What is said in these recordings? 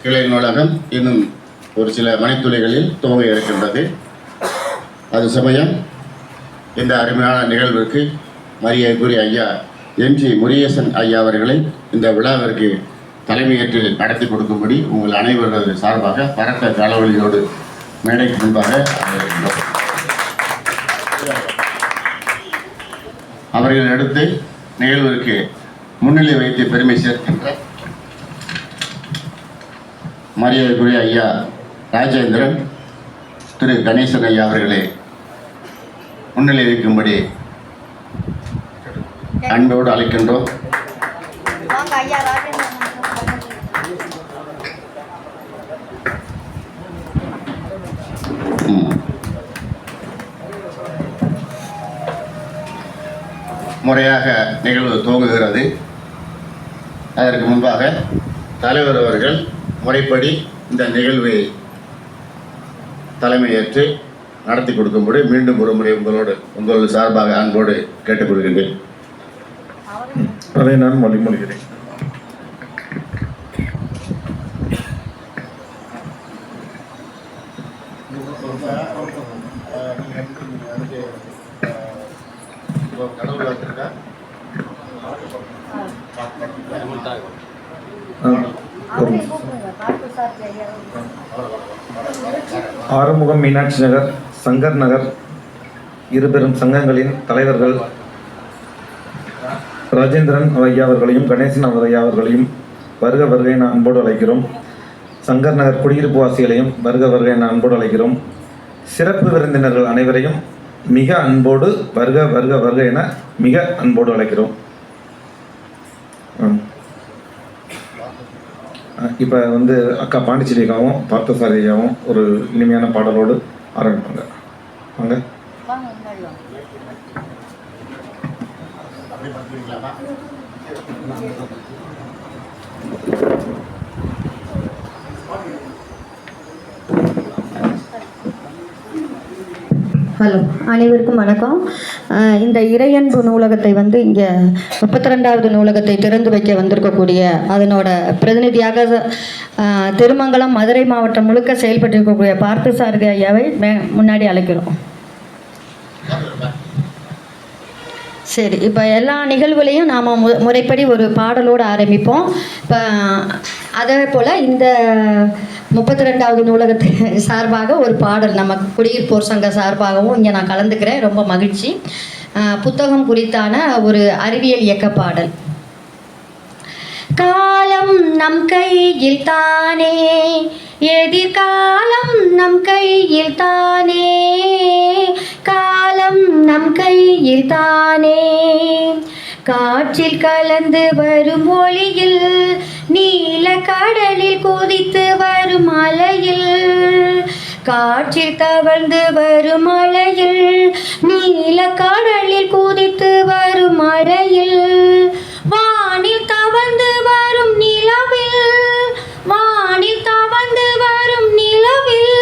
கிளை நூலகம் இன்னும் ஒரு சில மணித்துளிகளில் துவங்க இருக்கின்றது. அது சமயம் இந்த அருமையான நிகழ்விற்கு மரியாதைக்குரிய ஐயா எம்ஜி முருகேசன் ஐயா அவர்களை இந்த விழாவிற்கு தலைமையேற்று நடத்தி கொடுக்கும்படி உங்கள் அனைவரது சார்பாக பரட்ட தலைவலியோடு மேடைக்கு முன்பாக அவர்கள் அடுத்து நிகழ்விற்கு முன்னிலை வைத்து பெருமை சேர்க்கின்ற மரியாதைக்குரிய ஐயா ராஜேந்திரன் திரு கணேசன் ஐயா அவர்களை முன்னிலை வைக்கும்படி அன்போடு அழைக்கின்றோம். முறையாக நிகழ்வு துவங்குகிறது. அதற்கு முன்பாக தலைவர் அவர்கள் முறைப்படி இந்த நிகழ்வை தலைமையேற்று நடத்தி கொடுக்கும்படி மீண்டும் ஒரு முறை உங்களோடு சார்பாக அன்போடு கேட்டுக்கொள்கின்றேன். அதை நான் வழிமொழிகிறேன். ஆறுமுகம் மீனாட்சி நகர், சங்கர் நகர் இருபெரும் சங்கங்களின் தலைவர்கள் ராஜேந்திரன் ஐயா அவர்களையும் கணேசன் ஐயா அவர்களையும் வருக வருகை என அன்போடு அழைக்கிறோம். சங்கர் நகர் குடியிருப்பு வாசிகளையும் வருக வருகை என அன்போடு அழைக்கிறோம். சிறப்பு விருந்தினர்கள் அனைவரையும் மிக அன்போடு வருக வருக வருக என மிக அன்போடு அழைக்கிறோம். இப்போ அக்கா பாண்டிச்சேரிக்காகவும் பார்த்தசாரியாகவும் ஒரு இனிமையான பாடலோடு ஆரம்பிப்பாங்க. வாங்க. ஹலோ, அனைவருக்கும் வணக்கம். இந்த இறையன்பு நூலகத்தை இங்கே 32வது நூலகத்தை திறந்து வைக்க வந்திருக்கக்கூடிய அதனோட பிரதிநிதியாக திருமங்கலம் மதுரை மாவட்டம் முழுக்க செயல்பட்டிருக்கக்கூடிய பார்த்தசாரதி ஐயாவை முன்னாடி அழைக்கிறோம். சரி, இப்போ எல்லா நிகழ்வுகளையும் நாம் முறைப்படி ஒரு பாடலோடு ஆரம்பிப்போம். இப்போ அதே போல் இந்த 32வது நூலகத்து சார்பாக ஒரு பாடல் நம்ம குடியிருப்போர் சங்க சார்பாகவும் இங்கே நான் கலந்துக்கிறேன். ரொம்ப மகிழ்ச்சி. புத்தகம் குறித்தான ஒரு அறிவியல் இயக்க பாடல். காலம் நம் கையில் தானே, எதிர்காலம் நம் கையில் தானே, காலம் நம் கையில் தானே, காற்றில் கலந்து வரும் ஒளியில், நீல கடலில் கொதித்து வரும் அலையில், காற்றில் தவழ்ந்து வரும் அலையில், நீல கடலில் கொதித்து வரும் அலையில், வானில் தவழ்ந்து வரும் நிலவில், வானில் தவழ்ந்து வரும் நிலவில்,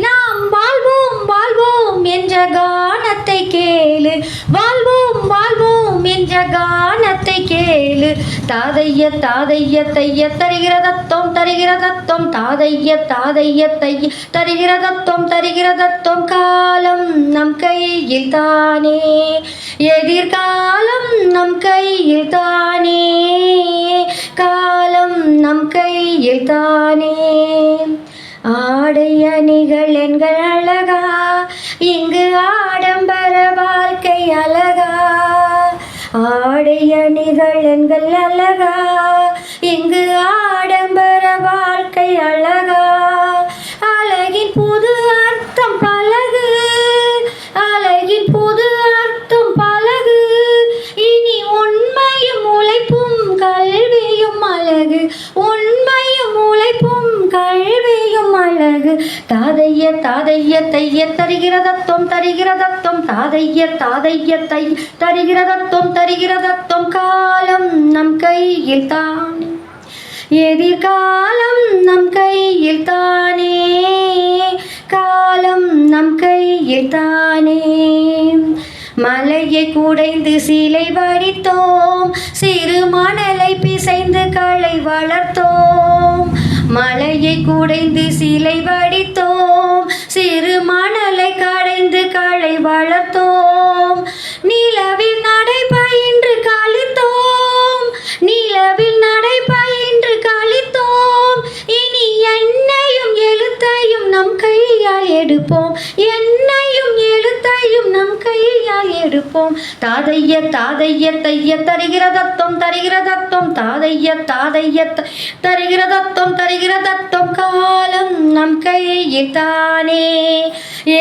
நாம் வாழ்வோம் வாழ்வோம் என்ற கானத்தை கேளு, வாழ்வோம் வாழ்வோம் என்ற கானத்தை கேளு, தாதைய தாதைய தைய தருகிறதத்தோம் தருகிறதத்தோம், தாதைய தாதைய தைய தருகிறதத்தோம் தருகிறதத்தோம், காலம் நம் கையில் தானே, எதிர்காலம் நம் கையில் தானே, காலம் நம் கையில் தானே. ஆடை அணிகள் என்கள் அழகா, இங்கு ஆடம்பர வாழ்க்கை அழகா, ஆடை அணிகள் என்கள் அழகா, இங்கு ஆடம்பர வாழ்க்கை அழகா, அழகின் புது அர்த்தம் பழகு, அழகின் புது அர்த்தம் பழகு, இனி உண்மையும் உழைப்பும் கல்வியும் அழகு, உண்மையும் உழைப்பும் கல்வியும் அழகு, தாதைய தாதைய தைய தருகிறதத்தோம் தருகிறதத்தோம், தாதைய தாதைய தை தருகிறதத்தோம் தருகிறதத்தோம், காலம் நம் கையில் தானே, எதிர்காலம் நம் கையில் தானே, காலம் நம் கையில் தானே. மலையை குடைந்து சிலை வடித்தோம், சிறு மணலை பிசைந்து களை வளர்த்தோம், மலையை குடைந்து சிலை வடித்தோம், சிறு மணலை கடைந்து களை வளர்த்தோம், நிலவில் நடை பயின்று கழித்தோம், நிலவில் நடை பயின்று கழித்தோம். இனி என்னையும் எழுத்தையும் நம் கையால் எடுப்போம், என்னையும் எழுத்தையும் நம் கையால் எடுப்போம். தாதைய தாதைய தைய தருகிற தத்தம் தருகிற தத்தம், தாதைய தாதைய தருகிற தத்தம் தருகிற தத்தம். காலம் நம் கையில் தானே,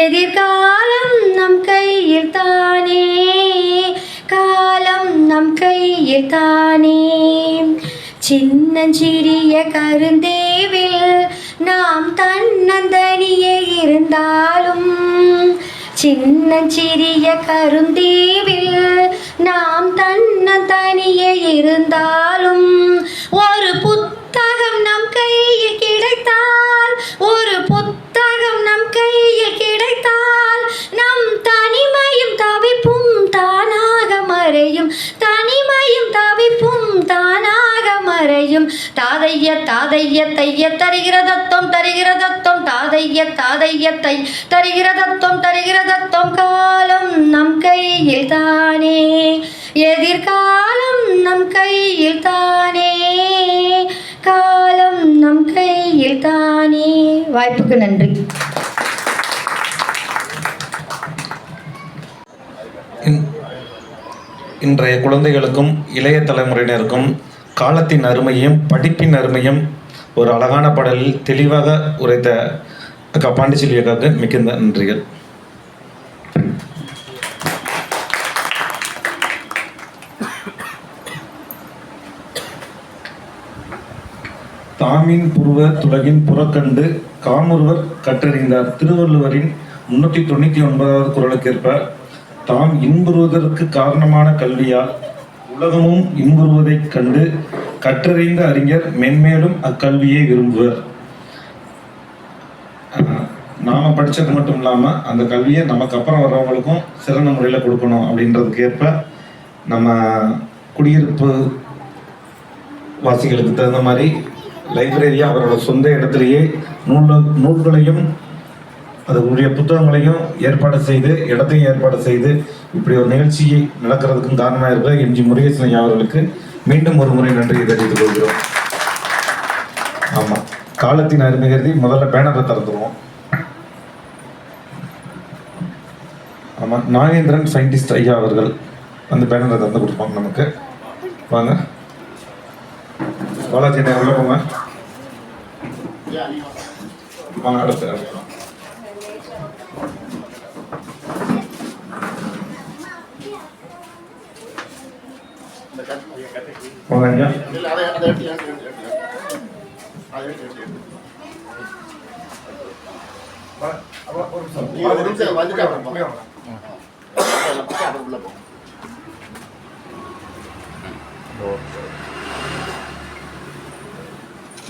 எதிர்காலம் நம் கையில் தானே, காலம் நம் கையில் தானே. சின்னஞ்சிறிய கருந்தேவில் நாம் தன்னந்தனியே இருந்தாலும், சின்னஞ்சிறிய கருந்தீவில் நாம் தன்னந்தனியே இருந்தாலும், ஒரு புத்தகம் நம் கையில் கிடைத்தால், ஒரு புத்தகம் நம் கையில் கிடைத்தால், நம் தனிமையும் தவிப்பும் தானாக மறையும், தனிமையும் தவிப்பும் தானாக மறையும். தாதைய தாதைய தைய தருகிற தத்தம் தருகிற தத்தம், தாதைய தாதைய தை தருகிற தத்தம் தருகிற தத்தம். காலம் நம் கையில் தானே, எதிர்காலம் நம் கையில் தானே, காலம் நம் கையில் தானே. வாய்ப்புக்கு நன்றி. இன்றைய குழந்தைகளுக்கும் இளைய தலைமுறையினருக்கும் காலத்தின் அருமையும் படிப்பின் அருமையும் ஒரு அழகான பாடலில் தெளிவாக உரைத்த அக்கா பாண்டிச்செல்வி அக்காவுக்கு மிக்க நன்றிகள். தாமின் புருவ துலகின் புறக்கண்டு காமுருவர் கற்றறிந்தார். திருவள்ளுவரின் 399வது குறளுக்கேற்ப, தாம் இன்புறுவதற்கு காரணமான கல்வியால் உலகமும் இன்புறுவதைக் கண்டு கற்றறிந்த அறிஞர் மென்மேலும் அக்கல்வியை விரும்புவர். நாம படித்தது மட்டும் இல்லாமல் அந்த கல்வியை நமக்கு அப்புறம் வர்றவங்களுக்கும் சிறந்த முறையில் கொடுக்கணும் அப்படின்றதுக்கு ஏற்ப நம்ம குடியிருப்பு வாசிகளுக்கு தகுந்த மாதிரி லைப்ரரியை அவரோட சொந்த இடத்துலையே நூல்களையும் அதுக்குரிய புத்தகங்களையும் ஏற்பாடு செய்து, இடத்தையும் ஏற்பாடு செய்து இப்படி ஒரு நிகழ்ச்சியை நடக்கிறதுக்கும் காரணமாக இருக்கிற எம்ஜி முருகேசன் ஐயா அவர்களுக்கு மீண்டும் ஒரு முறை நன்றியை தெரிவித்துக் கொள்கிறோம். ஆமாம், காலத்தின் அருமை கருதி முதல்ல பேனரை திறந்துருவோம். ஆமாம், நாகேந்திரன் சயின்டிஸ்ட் ஐயா அவர்கள் அந்த பேனரை திறந்து கொடுப்பாங்க நமக்கு. வாங்க பாலாஜி உள்ள போங்க. வாங்க அடுத்து போங்க ஐயா.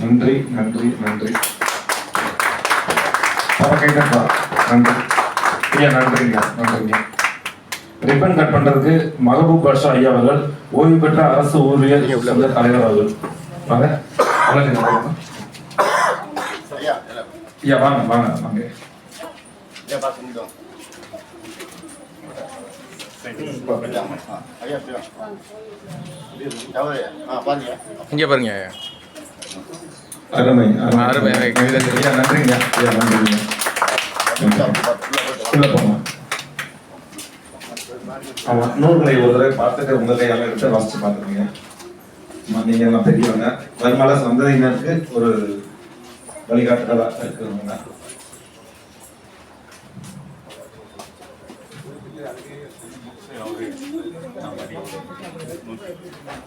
நன்றி நன்றி நன்றி. நன்றி ஐயா, நன்றிங்க நன்றிங்க. ரிப்பன் கட் பண்றதுக்கு மஹபூப் பாஷா ஐயா அவர்கள், ஓய்வு பெற்ற அரசு ஊழியர் சங்க தலைவர் அவர்கள். வாங்க ஐயா, வாங்க வாங்க வாங்க. இங்கே பாருங்க. அருமை அருமை. ஐயா நன்றிங்க ஐயா, நன்றிங்க. உள்ள போங்க. ஆமாம், நூல்களை ஒரு தடவை பார்த்துட்டு உங்கள் கையால் எடுத்து வாசிச்சு பார்த்துருக்கீங்க. நீங்கள் எல்லாம் பெரியவங்க, வருங்கால சந்ததியினருக்கு ஒரு வழிகாட்டுதலாக இருக்கிறவங்க.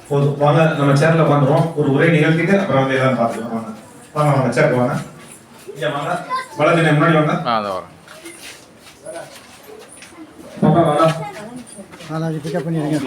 போதும், வாங்க நம்ம சேர்ல உட்காந்துருவோம். ஒரு உரை நிகழ்த்திட்டு அப்புறம் வந்து எல்லாம் பார்த்துக்கலாம். வாங்க வாங்க வாங்க, சேர்க்கு வாங்க. இங்கே வாங்க, வளர்ந்து முன்னாடி வாங்க. வரேன். பாப்பா வாங்க. நாளைக்கு பிக்கப் பண்ணிடுங்க.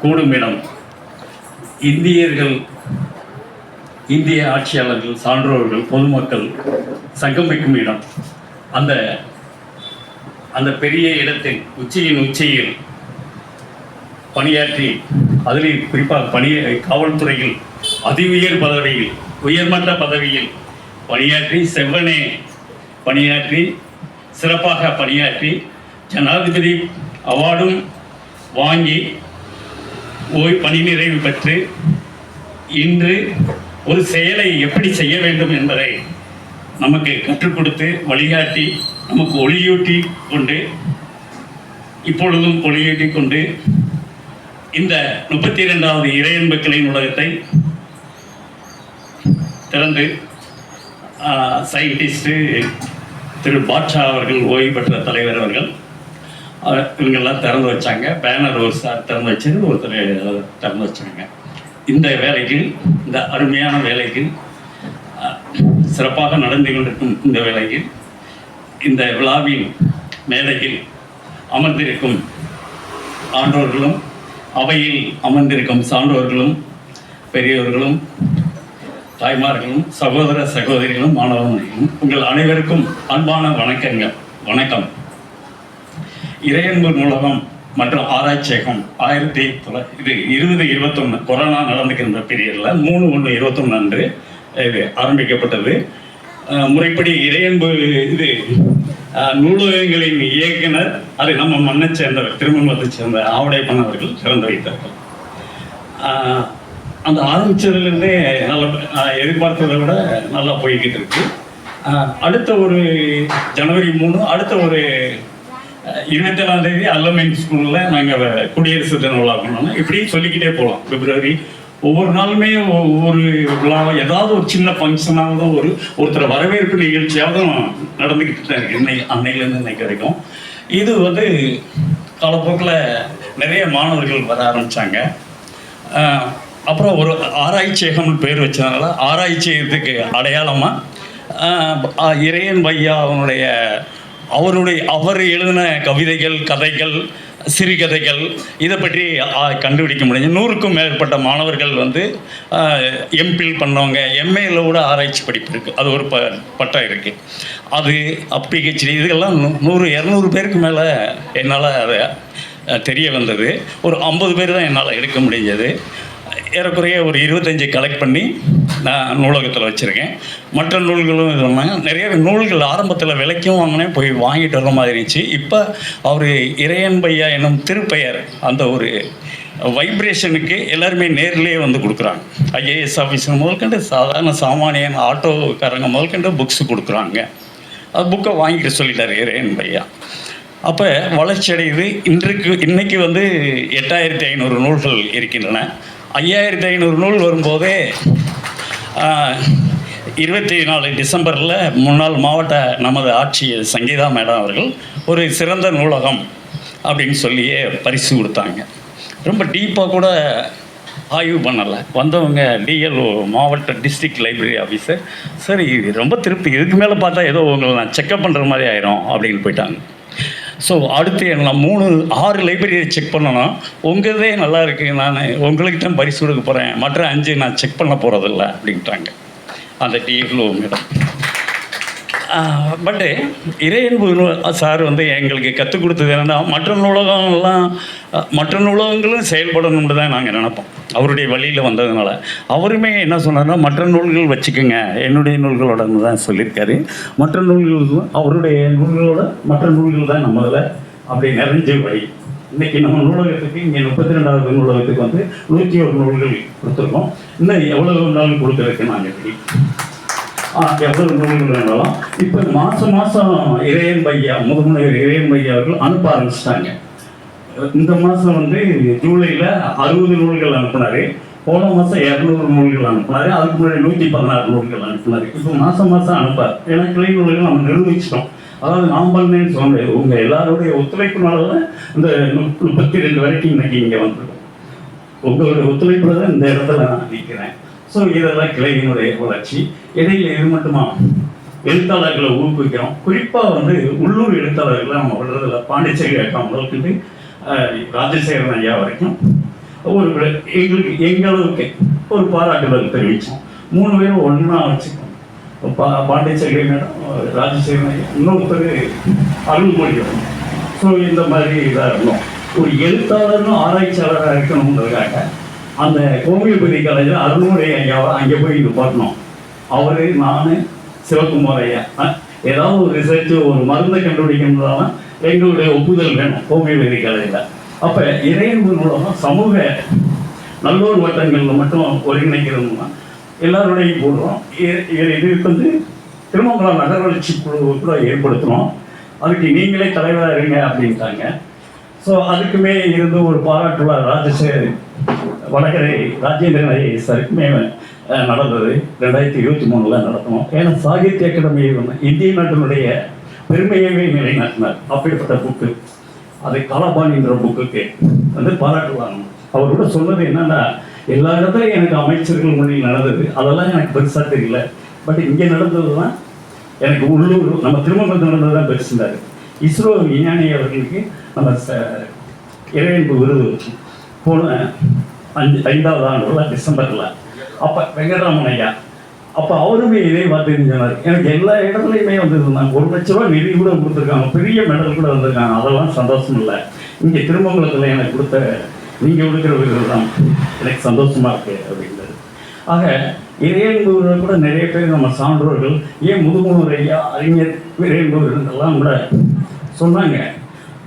கூடும் இடம், இந்தியர்கள், இந்திய ஆட்சியாளர்கள், சான்றோர்கள், பொதுமக்கள் சங்கமிக்கும் இடம். அந்த பெரிய இடத்தில் உச்சியில் பணியாற்றி, அதில் குறிப்பாக காவல்துறையில் உயர்மட்ட பதவியில் பணியாற்றி, செவ்வனே பணியாற்றி, சிறப்பாக பணியாற்றி, ஜனாதிபதி அவார்டும் வாங்கி பணி நிறைவு பெற்று இன்று ஒரு செயலை எப்படி செய்ய வேண்டும் என்பதை நமக்கு கற்றுக் கொடுத்து வழிகாட்டி, நமக்கு ஒளியூட்டி கொண்டு, இப்பொழுதும் ஒளியூட்டி கொண்டு இந்த 32வது இறையன்பு கிளை நூலகத்தை திறந்து சயின்டிஸ்ட்டு திரு பாட்ஷா அவர்கள், ஓய்வு பெற்ற தலைவர் அவர்கள், இவங்கெல்லாம் திறந்து வச்சாங்க. பேனர் ஒரு சார் திறந்து வச்சது, ஒருத்தர் திறந்து வச்சாங்க. இந்த வேலைக்கு, இந்த அருமையான வேலைக்கு, சிறப்பாக நடந்து கொண்டிருக்கும் இந்த வேலைக்கு, இந்த விழாவின் மேடையில் அமர்ந்திருக்கும் ஆண்டோர்களும், அவையில் அமர்ந்திருக்கும் சான்றோர்களும், பெரியவர்களும், தாய்மார்களும், சகோதர சகோதரிகளும், மாணவர்களும், உங்கள் அனைவருக்கும் அன்பான வணக்கம். இறையன்பு நூலகம் மற்றும் ஆராய்ச்சியகம் 2021 கொரோனா நடந்துக்கின்ற பீரியடில் 3/1/21 அன்று இது ஆரம்பிக்கப்பட்டது. முறைப்படி இறையன்பு நூலகங்களின் இயக்குனர், அது நம்ம மண்ணை சேர்ந்தவர், திருமணத்தை சேர்ந்த ஆவடைப்பன் அவர்கள் திறந்து வைத்தார்கள். அந்த ஆரம்பித்ததுலேருந்தே நல்லா எதிர்பார்த்ததை விட நல்லா போய்கிட்டு இருக்கு. அடுத்த ஒரு ஜனவரி 3, அடுத்த ஒரு 27ஆம் தேதி அல்லமெயின் ஸ்கூலில் நாங்கள் குடியரசு தின விழா பண்ணோம். இப்படி சொல்லிக்கிட்டே போகலாம். பிப்ரவரி ஒவ்வொரு நாளுமே ஒவ்வொரு விழாவை, ஏதாவது ஒரு சின்ன ஃபங்க்ஷனாவது, ஒருத்தர் வரவேற்பு நிகழ்ச்சியாவது நடந்துக்கிட்டு தான் இருக்கு. அன்னையிலேருந்து இன்னைக்கு வரைக்கும் இது காலப்போக்கில் நிறைய மாணவர்கள் வர ஆரம்பித்தாங்க. அப்புறம் ஒரு ஆராய்ச்சியகம்னு பேர் வச்சதுனால ஆராய்ச்சியத்துக்கு அடையாளமாக இறையன் பையா அவர் எழுதின கவிதைகள், கதைகள், சிறுகதைகள், இதை பற்றி கண்டுபிடிக்க முடிஞ்சு 100க்கும் மேற்பட்ட மாணவர்கள் எம்பில் பண்ணவங்க, எம்ஏல கூட ஆராய்ச்சி படிப்பு இருக்குது. அது ஒரு பட்டம் இருக்குது. அது பிஹெச்டி, இதுக்கெல்லாம் 100-200 பேருக்கு மேலே என்னால் அதை தெரிய வந்தது. ஒரு 50 பேர் தான் என்னால் எடுக்க முடிஞ்சது. ஏறக்குறைய ஒரு 25 கலெக்ட் பண்ணி நான் நூலகத்தில் வச்சுருக்கேன். மற்ற நூல்களும் சொன்னாங்க. நிறைய நூல்கள் ஆரம்பத்தில் விலைக்கும் வாங்கினேன், போய் வாங்கிட்டு வர மாதிரி இருந்துச்சு. இப்போ அவர் இறையன் பையா என்னும் திருப்பெயர், அந்த ஒரு வைப்ரேஷனுக்கு எல்லாருமே நேர்லேயே கொடுக்குறாங்க. ஐஏஎஸ் ஆஃபீஸர் முதல்கண்டு, சாதாரண சாமானியன் ஆட்டோக்காரங்க முதல்கண்டு புக்ஸ் கொடுக்குறாங்க. அது புக்கை வாங்கிட்டு சொல்லிட்டார் இறையன் பையா. அப்போ வளர்ச்சி அடையுது. இன்னைக்கு 8500 நூல்கள் இருக்கின்றன. 5500 நூல் வரும்போதே 24 டிசம்பரில் முன்னாள் மாவட்ட நமது ஆட்சியர் சங்கீதா மேடம் அவர்கள் ஒரு சிறந்த நூலகம் அப்படின்னு சொல்லியே பரிசு கொடுத்தாங்க. ரொம்ப டீப்பாக கூட ஆய்வு பண்ணலை. வந்தவங்க டிஎல்ஓ, மாவட்ட டிஸ்ட்ரிக்ட் லைப்ரரி ஆஃபீஸர், சரி இது ரொம்ப திருப்தி, இதுக்கு மேலே பார்த்தா ஏதோ உங்களை நான் செக்கப் பண்ணுற மாதிரி ஆயிரும் அப்படின்னு போயிட்டாங்க. ஸோ அடுத்து நான் 6 லைப்ரரியை செக் பண்ணணும். உங்களதே நல்லா இருக்குது, நான் உங்களுக்கு தான் பரிசு கொடுக்க போகிறேன், மற்ற 5 நான் செக் பண்ண போகிறதில்ல அப்படின்ட்டாங்க அந்த டிஎல்ஓ மேடம். பட்டு இறையன்பு சார் எங்களுக்கு கற்றுக் கொடுத்தது என்னென்னா, மற்ற நூலகங்களும் செயல்படணும்னு தான் நாங்கள் நினைப்போம். அவருடைய வழியில் வந்ததுனால அவருமே என்ன சொன்னார்னா, மற்ற நூல்கள் வச்சுக்கோங்க, என்னுடைய நூல்களோட தான் சொல்லியிருக்காரு. மற்ற நூல்கள் அவருடைய நூல்களோட மற்ற நூல்கள் தான் நம்மள அப்படி நிறைஞ்ச வழி. இன்றைக்கி நம்ம நூலகத்துக்கு இங்கே 32வது நூலகத்துக்கு 101 நூல்கள் கொடுத்துருக்கோம். இன்னும் எவ்வளோ நாள் கொடுக்குறதுக்கு நாங்கள் தெரியும். எவ்வளவு நூல்கள் வேணாலும் இப்போ மாதம் இறையன் பையா, முதுமுனைவர் இறையன் பையா அவர்கள் அனுப்ப ஆரம்பிச்சிட்டாங்க. இந்த மாதம் ஜூலையில் 60 நூல்கள் அனுப்புனார். போன மாதம் 200 நூல்கள் அனுப்புனார். அதுக்கு முன்னாடி 116 நூல்கள் அனுப்புனார். இப்போ மாதம் அனுப்பார். ஏன்னா கிளை நூல்கள் நம்ம நிர்வகிச்சிட்டோம். அதாவது நாம் பண்ணேன்னு சொன்னேன். உங்கள் எல்லாருடைய ஒத்துழைப்புனால தான் இந்த 32 வரைக்கும் இன்னைக்கு இங்கே வந்துடும். உங்களுடைய ஒத்துழைப்புல தான் இந்த இடத்துல நான் நிற்கிறேன். ஸோ இதெல்லாம் கிளையினுடைய வளர்ச்சி. இடையில இது மட்டுமா, எழுத்தாளர்களை ஊக்குவிக்கிறோம். குறிப்பாக உள்ளூர் எழுத்தாளர்களை நம்ம விடுறதில்ல. பாண்டிச்சேரி முதல்கண்டு ராஜசேகரன் ஐயா வரைக்கும் ஒரு எங்களுக்கு ஒரு பாராட்டுதல் தெரிவித்தோம். 3 பேரும் ஒன்றா வச்சுக்கோம். பாண்டிச்சேரி மேடம், ராஜசேகரன் ஐயா, இன்னொருத்தர் அருள்மொழியம். ஸோ இந்த மாதிரி இதாக இருந்தோம். ஒரு எழுத்தாளரும் ஆராய்ச்சியாளராக இருக்கணுன்றதுக்காக அந்த ஹோமியோபதி காலேஜில் அருள்மொழி ஐயாவை அங்கே போய் இது பண்ணோம். அவர், நான், சிவகுமார் ஐயா ஏதாவது ஒரு ரிசர்ச்சு ஒரு மருந்தை கண்டுபிடிக்கணும்னாலும் எங்களுடைய ஒப்புதல் வேணும் ஹோமியோபதி காலேஜில். அப்போ இறையன்பு மூலமாக சமூக நல்லோர் வட்டங்களில் மட்டும் ஒருங்கிணைக்கிறோம்னா எல்லாரோடையும் போடுறோம். இதுக்கு வந்து திருமங்கலம் நகர வளர்ச்சி குழு கூட ஏற்படுத்துகிறோம். அதுக்கு நீங்களே தலைவராக இருங்க அப்படின்ட்டாங்க. ஸோ அதுக்குமே இருந்து ஒரு பாராட்டுள்ள வடகரை ராஜேந்திரன் ஐஎஸ்ஆருக்குமே நடந்தது. 2023 நடத்தணும். ஏன்னா சாகித்ய அகாடமி இந்திய நாட்டினுடைய பெருமையவே நிலைநாட்டினார். அப்படிப்பட்ட புக்கு அது கலாபாணின்ற புக்குக்கு வந்து பாராட்டு வாங்கணும். அவர் கூட சொன்னது என்னன்னா, எல்லா இடத்துலையும் எனக்கு அமைச்சர்கள் மொழியில் நடந்தது, அதெல்லாம் எனக்கு பெருசாக தெரியல. பட் இங்கே நடந்தது தான் எனக்கு உள்ளூர் நம்ம திருமங்கலத்தில் நடந்தது தான் பெருசுண்டாரு. இஸ்ரோ விஞ்ஞானி அவர்களுக்கு நம்ம இறையன்பு விருது போன 5வது ஆண்டு டிசம்பரில். அப்போ வெங்கட்ராமன் ஐயா அப்போ அவருமே இதே பார்த்து சொன்னார். எனக்கு எல்லா இடத்துலையுமே வந்துருந்தாங்க. 1 லட்ச ரூபா நிதி கூட கொடுத்துருக்காங்க, பெரிய மெடல் கூட வந்திருக்காங்க. அதெல்லாம் சந்தோஷம் இல்லை. இங்கே திருமங்கலத்தில் எனக்கு கொடுத்த நீங்கள் கொடுக்குற விருது தான் எனக்கு சந்தோஷமாக இருக்குது அப்படின்றது. ஆக இறையன்பு கூட நிறைய பேர் நம்ம சான்றோர்கள், ஏன் முதுமுனூர் ஐயா, அறிஞர் இறையன்பு எல்லாம் கூட சொன்னாங்க.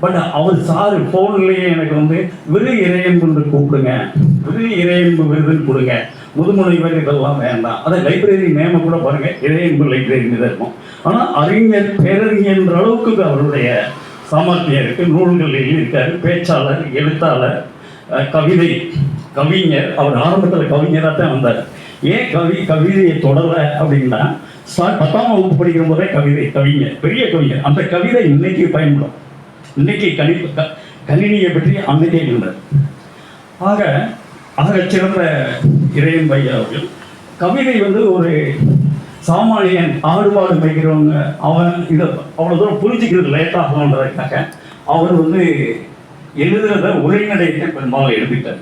பட் அவர் சார் ஃபோன்லேயே எனக்கு வந்து விரு இறையன்புன்னு கூப்பிடுங்க, விரு இறையன்பு விருதுன்னு கொடுங்க, முதுமுனைவர் இதெல்லாம் வேண்டாம். அதை லைப்ரரி நேம கூட பாருங்கள், இறையன்பு லைப்ரரி தான் இருக்கும். ஆனால் அறிஞர் பேரறிஞர் அளவுக்கு அவருடைய சாமர்த்தியம் இருக்குது. நூல்கள் எழுதியிருக்காரு, பேச்சாளர், எழுத்தாளர், கவிஞர். அவர் ஆரம்பத்தில் கவிஞராக தான் வந்தார். ஏன் கவிதையை தொடரலை அப்படின்னா, 10ஆம் வகுப்பு படிக்கிற போதே கவிஞர், பெரிய கவிஞர். அந்த கவிதை இன்னைக்கு பயன்படும். இன்னைக்கு கணினியை பற்றி அன்னைக்கே இருந்தார். ஆக சிறந்த இறையன்பு ஐயா அவர்கள் கவிதை வந்து ஒரு சாமானியன் ஆடுபாடு மேய்க்கிறவங்க அவன் இதை அவ்வளோ தூரம் புரிஞ்சுக்கிறது லேட்டாகணுன்றதுக்காக அவர் வந்து எழுதுறத உரைநடையை பெரும்பாலும் எழுதிட்டார்.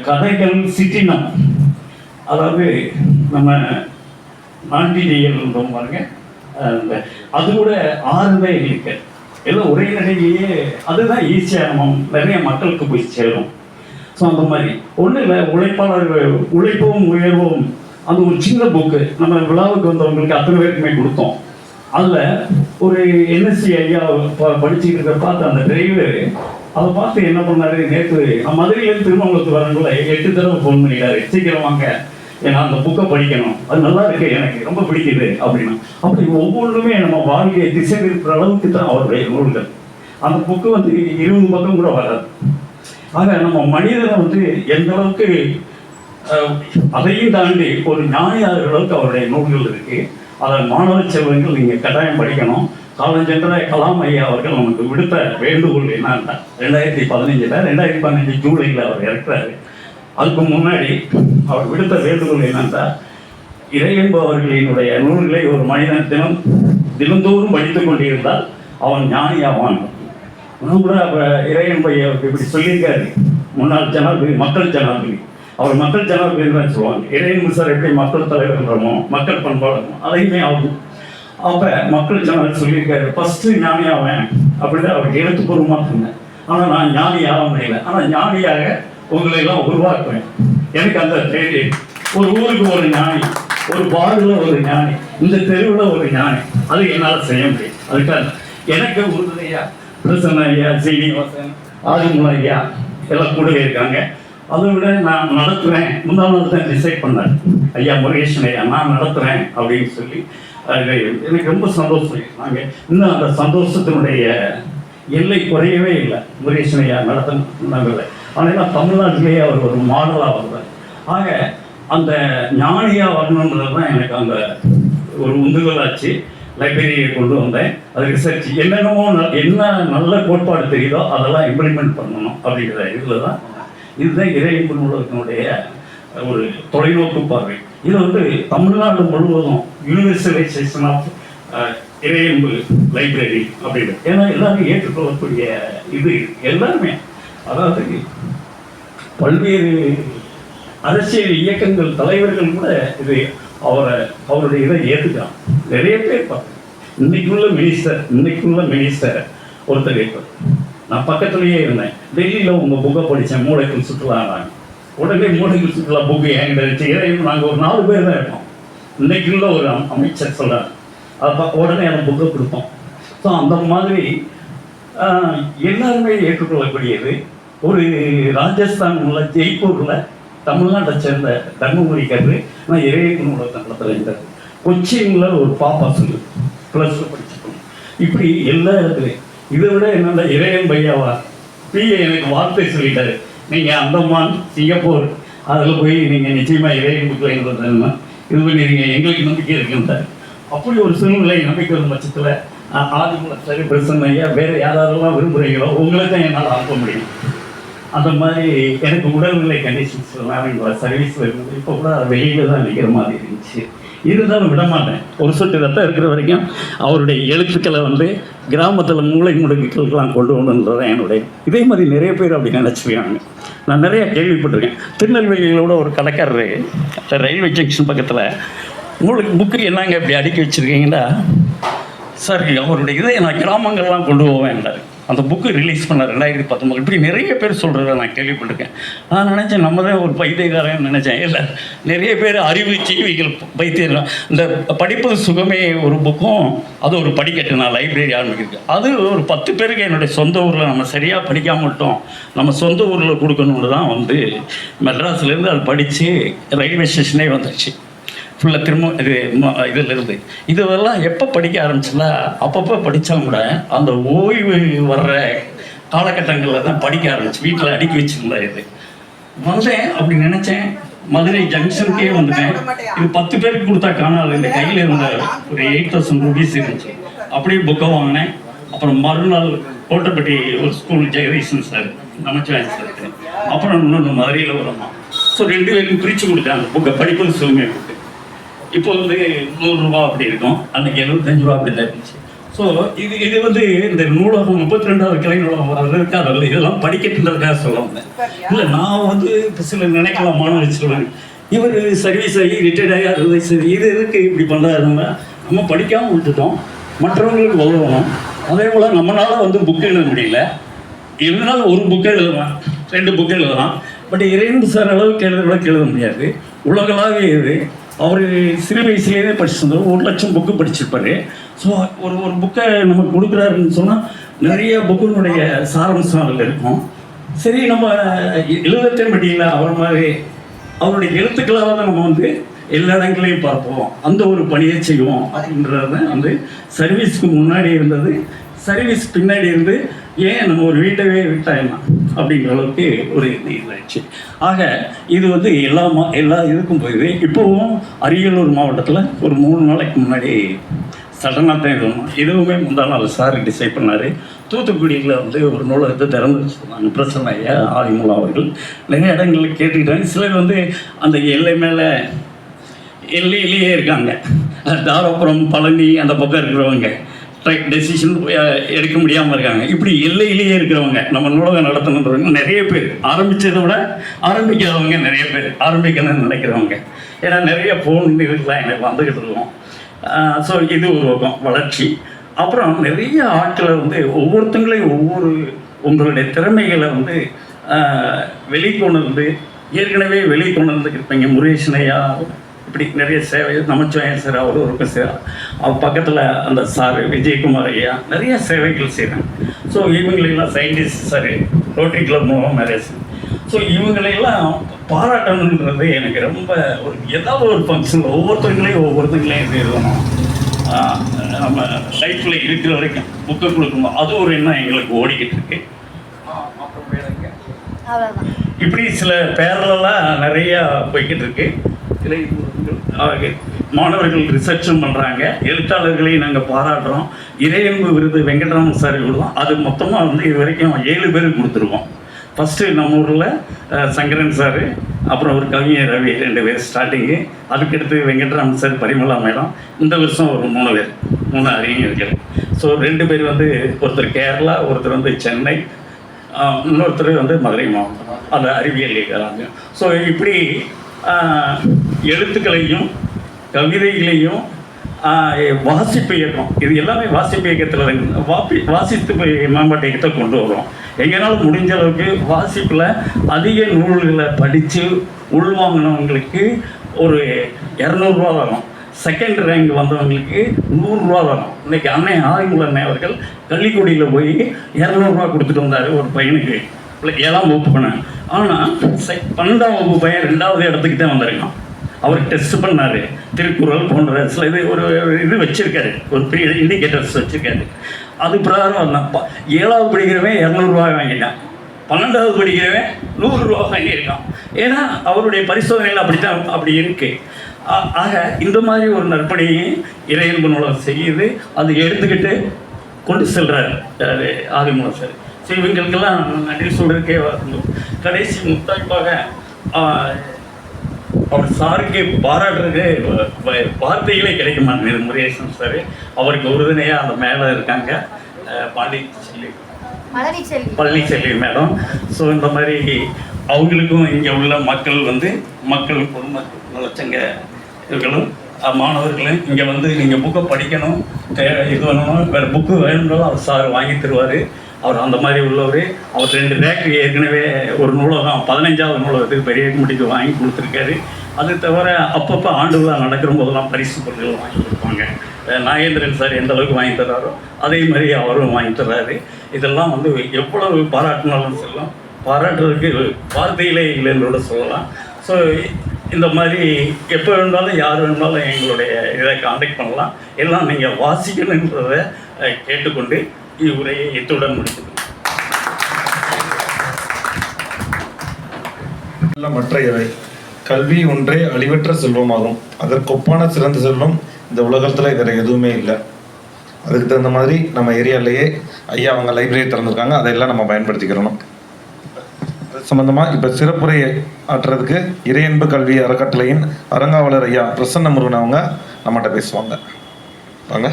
கதைகள் சிற்றினம், அதாவது நம்ம நாட்டினியல் பாருங்க, அது கூட 6 தான் எழுதியிருக்க. எல்லாம் உரைநடையே அதுதான் ஈஸியாக நம்ம நிறைய மக்களுக்கு போய் சேரும். ஸோ அந்த மாதிரி ஒன்றும் இல்லை, உழைப்பாளர்கள் உழைப்போம் உயர்வோம் அந்த ஒரு சின்ன புக்கு நம்ம விழாவுக்கு வந்தவங்களுக்கு அத்தனை பேருக்குமே கொடுத்தோம். அதில் ஒரு என்எஸ்சி ஐயா படிச்சுட்டு இருக்க பார்த்து அந்த டிரைவர் அதை பார்த்து என்ன பண்ணாரு, நேற்று நான் மதுரையிலேருந்து திருமங்கலத்துக்கு வரக்குள்ள 8 தடவை ஃபோன் பண்ணிட்டாரு, சீக்கிரம் வாங்க, ஏன்னா அந்த புக்கை படிக்கணும், அது நல்லா இருக்கு, எனக்கு ரொம்ப பிடிக்குது அப்படின்னா. அப்படி ஒவ்வொன்றுமே நம்ம வாழ்க்கையை திசை இருக்கிற அளவுக்கு தான் அவருடைய நூல்கள். அந்த புக்கு வந்து 20 பக்கம் கூட வராது. ஆக நம்ம மனிதனை வந்து எந்த அளவுக்கு அதையும் தாண்டி ஒரு ஞானியாகிற அளவுக்கு அவருடைய நூல்கள் இருக்கு. அதை மாணவ செல்வங்கள் நீங்கள் கட்டாயம் படிக்கணும். காலஞ்சென்ற கலாம் ஐயா அவர்கள் நமக்கு விடுத்த வேண்டுகோள் என்னன்னா, 2015 ஜூலையில் அவர் இறக்குறாரு. அதுக்கு முன்னாடி அவர் விடுத்த வேண்டுகோள் என்னன்னா, இறையன்பு அவர்களினுடைய நூல்களை ஒரு மனிதன் தினந்தோறும் படித்து கொண்டிருந்தால் அவன் ஞானியாவான். இன்னும் கூட இறையன்பு ஐயா இப்படி சொல்லியிருக்காரு. முன்னாள் ஜனாதிபதி, மக்கள் ஜனாதிபதி, அவர் மக்கள் ஜனாதிபதி தான் சொல்லுவாங்க. இறையன்பு சார் எப்படி மக்கள் தலைவர்ன்றமோ மக்கள் பண்பாடுமோ அதையுமே ஆகும். அப்போ மக்கள் ஜனாதிபதி சொல்லியிருக்காரு, ஃபஸ்ட்டு ஞானியாவேன் அப்படின்னு அவர் எழுத்துப்பூர்வமாக சொன்னேன். ஆனால் நான் ஞானியாக முடியல, ஆனால் ஞானியாக உங்களை எல்லாம் உருவாக்குவேன். எனக்கு அந்த தைரியம். ஒரு ஊருக்கு ஒரு ஞானி, ஒரு பாடல ஒரு ஞானி, இந்த தெருவில் ஒரு ஞானி, அது என்னால் செய்ய முடியும். அதுக்காக எனக்கு உறுதுணையா பிரசன்ன ஐயா, சீனிவாசன், ஆதிமூல ஐயா எல்லாம் கூடவே இருக்காங்க. அதை விட நான் நடத்துகிறேன், முந்தாள் நாள் தான் டிசைட் பண்ணேன் ஐயா முருகேசன் ஐயா, நான் நடத்துகிறேன் அப்படின்னு சொல்லி எனக்கு ரொம்ப சந்தோஷம். நாங்கள் இன்னும் அந்த சந்தோஷத்தினுடைய எல்லை குறையவே இல்லை. முருகேசன் ஐயா நடத்தினாங்கல்ல, ஆனால் தமிழ்நாட்டிலேயே அவர் ஒரு மாடலாக வருவார். ஆக அந்த ஞானியாக வரணுன்றது தான் எனக்கு அந்த ஒரு உந்துதலாச்சு. லைப்ரரியை கொண்டு வந்தேன். அது ரிசர்ச் என்னென்னமோ என்ன நல்ல கோட்பாடு தெரியுதோ அதெல்லாம் இம்ப்ளிமெண்ட் பண்ணணும் அப்படிங்கிற இதில் தான். இதுதான் இறையன்பு நூலகத்தினுடைய ஒரு தொலைநோக்கு பார்வை. இது வந்து தமிழ்நாடு முழுவதும் யூனிவர்சலைசேஷன் ஆஃப் இறையன்பு லைப்ரரி அப்படின்னு, ஏன்னா எல்லாரும் ஏற்றுக்கொள்ளக்கூடிய இது எல்லாருமே, அதாவது பல்வேறு அரசியல் இயக்கங்கள் தலைவர்கள் கூட இது அவருடைய இதை ஏற்றுக்கலாம். நிறைய பேர் இன்னைக்குள்ள மினிஸ்டர் ஒருத்தர் இருப்பார். நான் பக்கத்துலேயே இருந்தேன். டெல்லியில் உங்கள் புக்கை படித்தேன், மூளைக்குள் சுற்றுலாங்க. உடனே மூளைக்குள் சுற்றுலா புக்கு என்கிட்ட வச்சு நாங்கள் ஒரு 4 பேர் தான் இருப்போம். இன்னைக்குள்ள ஒரு அமைச்சர் சொல்கிறார், அதை உடனே அந்த புக்கை கொடுப்போம். ஸோ அந்த மாதிரி எல்லாருமே ஏற்றுக்கொள்ளக்கூடியது. ஒரு ராஜஸ்தான் உள்ள ஜெய்ப்பூரில் தமிழ்நாட்டை சேர்ந்த தர்மபுரிக்காரரு நான் இறையன் நூலகத்தை நடத்துகிறேன். கொச்சினில் ஒரு பாப்பா சொல்லு +2 படிச்சுக்கணும். இப்படி எல்லா இடத்துலையும் இதை விட என்னென்ன இறையன் பையாவா பிஏ எனக்கு வார்த்தை சொல்லிட்டாரு, நீங்கள் அந்தமான் சிங்கப்பூர் அதில் போய் நீங்கள் நிச்சயமாக இறையன் புக்கில் எழுதுறதுன்னா இது பண்ணிடுங்க, எங்களுக்கு நம்பிக்கை இருக்குன்றார். அப்படி ஒரு சூழ்நிலை நம்பிக்கை வரும் பட்சத்தில் ஆதிமூலம் சரி பிரசன்ன ஐயா வேறு யாரெல்லாம் விரும்புகிறீங்களோ உங்களை தான் என்னால் அனுப்ப முடியும். அந்த மாதிரி எனக்கு உடல்நிலை கண்டிஷன்ஸ்லாம் சர்வீஸில் இருந்தது. இப்போ கூட வெளியில் தான் நிற்கிற மாதிரி இருந்துச்சு. இருந்தாலும் விட மாட்டேன். ஒரு சொட்டு ரத்தம் இருக்கிற வரைக்கும் அவருடைய எழுத்துக்களை கிராமத்தில் மூளை முடுக்குகளுக்கெல்லாம் கொண்டு வரணுன்றது என்னுடைய. இதே மாதிரி நிறைய பேர் அப்படி நினச்சிருக்காங்க. நான் நிறைய கேள்விப்பட்டிருக்கேன். திருநெல்வேலியோட ஒரு கடைக்காரரு ரயில்வே ஜங்ஷன் பக்கத்தில் உங்களுக்கு புக்கு என்னங்க இப்படி அடுக்கி வச்சுருக்கீங்கன்னா, சார் அவருடைய இதை நான் கிராமங்கள்லாம் கொண்டு போவேன்டார். அந்த புக்கு ரிலீஸ் பண்ண 2019. இப்படி நிறைய பேர் சொல்கிறத நான் கேள்விப்பட்டிருக்கேன். நான் நினச்சேன் நம்ம தான் ஒரு பைத்தியக்காரன் நினச்சேன். இல்லை, நிறைய பேர் அறிவு ஜீவிகள் பைத்தியம். இந்த படிப்பது சுகமே ஒரு புக்கும் அது ஒரு படிக்கட்டு. நான் லைப்ரரி ஆரம்பிக்கிறேன். அது ஒரு 10 பேருக்கு என்னுடைய சொந்த ஊரில் நம்ம சரியாக படிக்காமட்டோம், நம்ம சொந்த ஊரில் கொடுக்கணுன்னு தான் மெட்ராஸ்லேருந்து அது படித்து ரயில்வே ஸ்டேஷனே வந்துடுச்சு ஃபுல்லாக. திரும்ப இதிலிருந்து இதெல்லாம் எப்போ படிக்க ஆரம்பிச்சுன்னா அப்பப்போ படித்தா கூட அந்த ஓய்வு வர்ற காலகட்டங்களில் தான் படிக்க ஆரம்பிச்சு. வீட்டில் அடுக்கி வச்சுருந்தா இது வந்தேன். அப்படி நினச்சேன். மதுரை ஜங்ஷனுக்கே வந்துட்டேன். இது 10 பேருக்கு கொடுத்தா காணாது. இந்த கையில் இருந்த ஒரு 8000 ரூபீஸ் இருந்துச்சு. அப்படியே புக்கை வாங்கினேன். அப்புறம் மறுநாள் கோட்டப்பட்டி ஒரு school Jagadeesan sir Namachivayan sir, அப்புறம் இன்னொன்று மதுரையில் வரமா. ஸோ 2 பேருக்கும் பிரித்து கொடுத்தாங்க புக்கை. படிப்பது சுகமே புக்கு. இப்போ 100 ரூபா அப்படி இருக்கும். அன்றைக்கி 75 ரூபா அப்படி தான் இருந்துச்சு. ஸோ இது இந்த நூலகம் 32வது கிளை நூலகம் வர்றதுக்கு அதில் இதெல்லாம் படிக்கட்டுன்றதுக்காக சொல்ல வந்தேன். இல்லை, நான் இப்போ சில நினைக்கலாமான்னு வச்சுருவேன். இவர் சர்வீஸ் ஆகி ரிட்டையர்ட் ஆகி 60 வயசு இது எதுக்கு இப்படி பண்ணுறாருன்னா, நம்ம படிக்காமல் விட்டுட்டோம், மற்றவங்களுக்கு உதவணும். அதே போல் நம்மளால் புக்கு எழுத முடியல. எழுதினாலும் ஒரு புக்கை எழுதலாம், 2 புக்கை எழுதலாம். பட் இறையன் சார் அளவுக்கு எழுத முடியாது. உலகளாவே இது அவர் சிறு வயசுலேயே படிச்சிருந்தார். 1 லட்சம் புக்கு படிச்சிருப்பார். ஸோ ஒரு புக்கை நமக்கு கொடுக்குறாருன்னு சொன்னால் நிறைய புக்கினுடைய சாரம்சம் அதில் இருக்கும். சரி, நம்ம எழுதத்தே முடியல அவர் மாதிரி அவருடைய எழுத்துக்களாக தான் நம்ம எல்லா இடங்களையும் பார்ப்போம், அந்த ஒரு பணியை செய்வோம் அப்படின்றது சர்வீஸ்க்கு முன்னாடி இருந்தது. சர்வீஸ் பின்னாடி இருந்து ஏன் நம்ம ஒரு வீட்டவே விட்டாயலாம் அப்படிங்கிற அளவுக்கு ஒரு இது இதாகிடுச்சு. ஆக இது எல்லா இதுக்கும் போயிடுது. இப்போவும் அரியலூர் மாவட்டத்தில் ஒரு 3 நாளைக்கு முன்னாடி சடனாக தான் இதுவுமே முந்தா நாள் சார் டிசைட் பண்ணார். தூத்துக்குடியில் ஒரு நூலகத்தை திறந்து வச்சுருந்தாங்க பிரசன்ன ஐயா ஆதிமூலம் அவர்கள். நிறைய இடங்களில் கேட்டுக்கிட்டாங்க. சிலர் அந்த எல்லை மேலே எல்லையிலேயே இருக்காங்க. தாராபுரம் பழனி அந்த பக்கம் இருக்கிறவங்க டெசிஷன் எடுக்க முடியாமல் இருக்காங்க. இப்படி எல்லையிலேயே இருக்கிறவங்க நம்ம நூலகம் நடத்தணுன்றவங்க நிறைய பேர், ஆரம்பித்ததை விட ஆரம்பிக்காதவங்க நிறைய பேர், ஆரம்பிக்கணும்னு நினைக்கிறவங்க. ஏன்னா நிறைய ஃபோன் இதுக்கெலாம் எனக்கு வந்துக்கிட்டு இருக்கோம். ஸோ இது ஒரு பக்கம் வளர்ச்சி. அப்புறம் நிறைய ஆட்களை ஒவ்வொருத்தங்களையும் உங்களுடைய திறமைகளை வெளிக்கொண்டு ஏற்கனவே வெளிக்கொண்டு இருப்பீங்க. முருகேசனையா இப்படி நிறைய சேவை, நமச்சிவாயன் சார் அவர் ஒரு சேவை, அவர் பக்கத்தில் அந்த சார் விஜயகுமார் ஐயா நிறைய சேவைகள் செய்கிறாங்க. ஸோ இவங்களெல்லாம் சயின்டிஸ்ட் சார் ரோட்டரி கிளப் மூலம் நிறைய. ஸோ இவங்களெல்லாம் பாராட்டணுன்றது எனக்கு ரொம்ப ஏதாவது ஒரு ஃபங்க்ஷனில் ஒவ்வொருத்தங்களையும் எழுதணும். நம்ம லைஃப்பில் இருக்கிற வரைக்கும் புக்கை கொடுக்கணும், அது ஒரு எண்ணம் எங்களுக்கு ஓடிக்கிட்டு இருக்கு. இப்படி சில பேரலாம் நிறையா போய்கிட்டு இருக்கு. மாணவர்கள் ரிசர்ச்சும் பண்ணுறாங்க, எழுத்தாளர்களையும் நாங்கள் பாராட்டுறோம். இறையன்பு விருது வெங்கட்ராமன் சார் கொடுத்தோம். அது மொத்தமாக இது வரைக்கும் 7 பேருக்கு கொடுத்துருக்கோம். ஃபஸ்ட்டு நம்ம ஊரில் சங்கரன் சார், அப்புறம் ஒரு கவிஞர் ரவி 2 பேர் ஸ்டார்டிங்கு. அதுக்கடுத்து வெங்கட்ராமன் சார், பரிமளா மேடம். இந்த வருஷம் ஒரு 3 பேர், 3 அறிஞர்கள். ஸோ 2 பேர் ஒருத்தர் கேரளா, ஒருத்தர் சென்னை, இன்னொருத்தர் வந்து மதுரை மாவட்டம், அந்த அறிவியல் இருக்கிறாங்க. ஸோ இப்படி எழுத்துக்களையும் கவிதைகளையும் வாசிப்பு இயக்கம், இது எல்லாமே வாசிப்பு இயக்கத்தில் வாசித்து மேம்பாட்டு இயக்கத்தை கொண்டு வரும். எங்களால் முடிஞ்ச அளவுக்கு வாசிப்பில் அதிக நூல்களை படித்து உள்வாங்கினவங்களுக்கு ஒரு 200 வரும். செகண்ட் ரேங்க் வந்தவங்களுக்கு 100 வரும். இன்றைக்கி அண்ணன் ஆதிமூல அண்ணன் அவர்கள் கள்ளிக்குடியில் போய் 200 கொடுத்துட்டு வந்தார் ஒரு பையனுக்கு, 7ஆம் வகுப்பு பண்ண. ஆனால் 12ஆம் வகுப்பு பையன் 2வது இடத்துக்கு தான் வந்திருக்கான். அவர் டெஸ்ட் பண்ணார், திருக்குறள் போன்ற சில ஒரு இது வச்சுருக்காரு, ஒரு பெரிய இண்டிகேட்டர்ஸ் வச்சுருக்காரு. அது பிரகாரம் வந்தான். 7வது படிக்கிறவன் 200 வாங்கிட்டான், 12வது படிக்கிறவன் 100 வாங்கியிருக்கான். ஏன்னா அவருடைய பரிசோதனைகள் அப்படி இருக்குது. ஆக இந்த மாதிரி ஒரு நற்பணியை இறையன்பு நூலகம் செய்யுது. அது எடுத்துக்கிட்டு கொண்டு செல்கிறார் ஆதிமூலம் சார். ஸோ இவங்களுக்கெல்லாம் நன்றி சொல்கிறதுக்கே கடைசி முத்தாய்ப்பாக அவர் சாருக்கு பாராட்டுறதுக்கு வார்த்தைகளே கிடைக்க மாட்டேங்குது. முருகேசன் சார் அவருக்கு உறுதுணையாக அந்த மேலே இருக்காங்க பழனிச்செல்வி மேடம். ஸோ இந்த மாதிரி அவங்களுக்கும் இங்கே உள்ள மக்கள் பொதுமக்கள் நலச்சங்க இவர்களும் மாணவர்களும் இங்கே வந்து நீங்கள் புக்கை படிக்கணும், இது பண்ணணும், வேறு புக்கு வேணும்னாலும் அவர் சார் வாங்கி தருவார். அவர் அந்த மாதிரி உள்ளவர். அவர் 2 ரேக்கு ஏற்கனவே ஒரு நூலகம் 15வது நூலகத்துக்கு பெரிய கமிட்டிக்கு வாங்கி கொடுத்துருக்காரு. அது தவிர அப்பப்போ ஆண்டு விழா நடக்கிற போதெல்லாம் பரிசு பொருட்கள் வாங்கி கொடுப்பாங்க. நாகேந்திரன் சார் எந்த அளவுக்கு வாங்கி தர்றாரோ அதே மாதிரி அவரும் வாங்கி தர்றாரு. இதெல்லாம் வந்து எவ்வளவு பாராட்டினாலும் சொல்லலாம், பாராட்டுறதுக்கு வார்த்தைகளே இல்லைன்னு சொல்லலாம். ஸோ இந்த மாதிரி எப்போ வேணுனாலும் யார் வேணுனாலும் எங்களுடைய இதை காண்டாக்ட் பண்ணலாம். எல்லாம் நீங்கள் வாசிக்கணுன்றதை கேட்டுக்கொண்டு இவ்வுரையை இத்துடன் முடிச்சுக்கணும். மற்ற இவை கல்வி ஒன்றே அழிவற்ற செல்வமாகும். அதற்கொப்பான சிறந்த செல்வம் இந்த உலகத்தில் வேறு எதுவுமே இல்லை. அதுக்கு தகுந்த மாதிரி நம்ம ஏரியாலேயே ஐயா அவங்க லைப்ரரி திறந்துருக்காங்க, அதையெல்லாம் நம்ம பயன்படுத்திக்கிறணும். அது சம்மந்தமாக இப்போ சிறப்புரை ஆற்றுறதுக்கு இறையன்பு கல்வி அறக்கட்டளையின் அரங்காவலர் ஐயா பிரசன்ன முருகன் அவங்க நம்மகிட்ட பேசுவாங்க. வாங்க.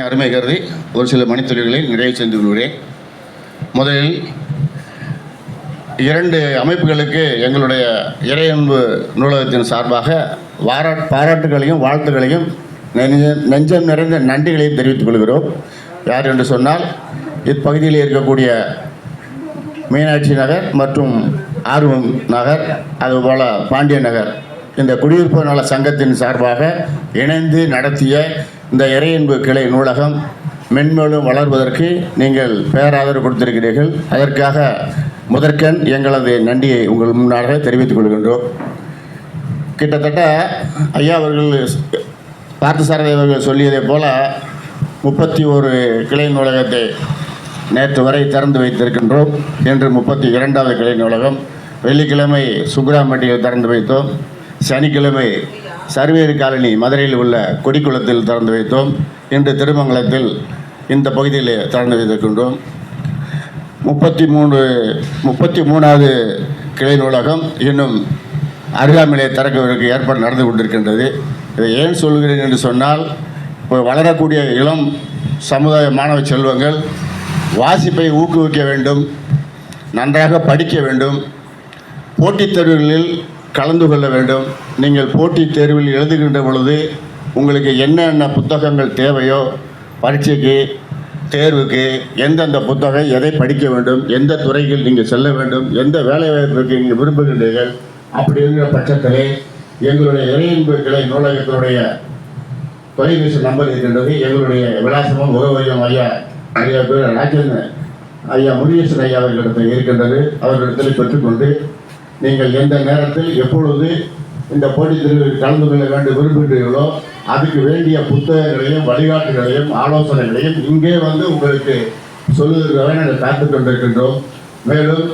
அருமை கருதி ஒரு சில மணித்துளிகளை நிறைவு செய்து கொள்கிறேன். முதலில் 2 அமைப்புகளுக்கு எங்களுடைய இறையன்பு நூலகத்தின் சார்பாக பாராட்டுகளையும் வாழ்த்துக்களையும் நெஞ்சம் நிறைந்த நன்றிகளையும் தெரிவித்துக் கொள்கிறோம். யார் என்று சொன்னால், இப்பகுதியில் இருக்கக்கூடிய மீனாட்சி நகர் மற்றும் ஆர்வம் நகர், அதுபோல் பாண்டிய நகர், இந்த குடியிருப்பு நல சங்கத்தின் சார்பாக இணைந்து நடத்திய இந்த இறையன்பு கிளை நூலகம் மென்மேலும் வளர்வதற்கு நீங்கள் பேராதரவு கொடுத்திருக்கிறீர்கள். அதற்காக முதற்கண் எங்களது நன்றியை உங்கள் முன்னாக தெரிவித்துக் கொள்கின்றோம். கிட்டத்தட்ட ஐயா அவர்கள் பார்த்தசாரதி அவர்கள் சொல்லியதை போல 31 கிளை நூலகத்தை நேற்று வரை திறந்து வைத்திருக்கின்றோம். இன்று 32வது கிளை நூலகம். வெள்ளிக்கிழமை சுக்குராம்பட்டியில் திறந்து வைத்தோம். சனிக்கிழமை சர்வேறு காலனி மதுரையில் உள்ள கொடிக்குளத்தில் திறந்து வைத்தோம். இன்று திருமங்கலத்தில் இந்த பகுதியில் திறந்து வைத்திருக்கின்றோம். 33வது கிளை நூலகம் இன்னும் அருகாமையிலே திறக்குவதற்கு ஏற்பாடு நடந்து கொண்டிருக்கின்றது. இதை ஏன் சொல்கிறேன் என்று சொன்னால், இப்போ வளரக்கூடிய இளம் சமுதாய மாணவ செல்வங்கள் வாசிப்பை ஊக்குவிக்க வேண்டும், நன்றாக படிக்க வேண்டும், போட்டித் தேர்வுகளில் கலந்து கொள்ள வேண்டும். நீங்கள் போட்டித் தேர்வில் எழுதுகின்ற பொழுது உங்களுக்கு என்னென்ன புத்தகங்கள் தேவையோ, பரீட்சைக்கு தேர்வுக்கு எந்தெந்த புத்தகம் எதை படிக்க வேண்டும், எந்த துறையில் நீங்கள் செல்ல வேண்டும், எந்த வேலைவாய்ப்புக்கு நீங்கள் விரும்புகின்றீர்கள், அப்படி இருக்கிற பட்சத்திலே எங்களுடைய இறையன்பு கிளை நூலகத்தினுடைய தொலைபேசி நம்பர் இருக்கின்றது. எங்களுடைய விலாசமும் முகவரியும் ஐயா பேர் ராஜேந்திரன் ஐயா முருகேசன் ஐயா அவர்களிடத்தில் இருக்கின்றது. அவர்களிடத்தில் பெற்றுக்கொண்டு நீங்கள் எந்த நேரத்தில் எப்பொழுது இந்த போட்டித் தேர்வில் கலந்து கொள்ள வேண்டும் விரும்புகிறீர்களோ அதுக்கு வேண்டிய புத்தகங்களையும் வழிகாட்டுகளையும் ஆலோசனைகளையும் இங்கே வந்து உங்களுக்கு சொல்லுவதற்காக நாங்கள் காத்து கொண்டிருக்கின்றோம். மேலும்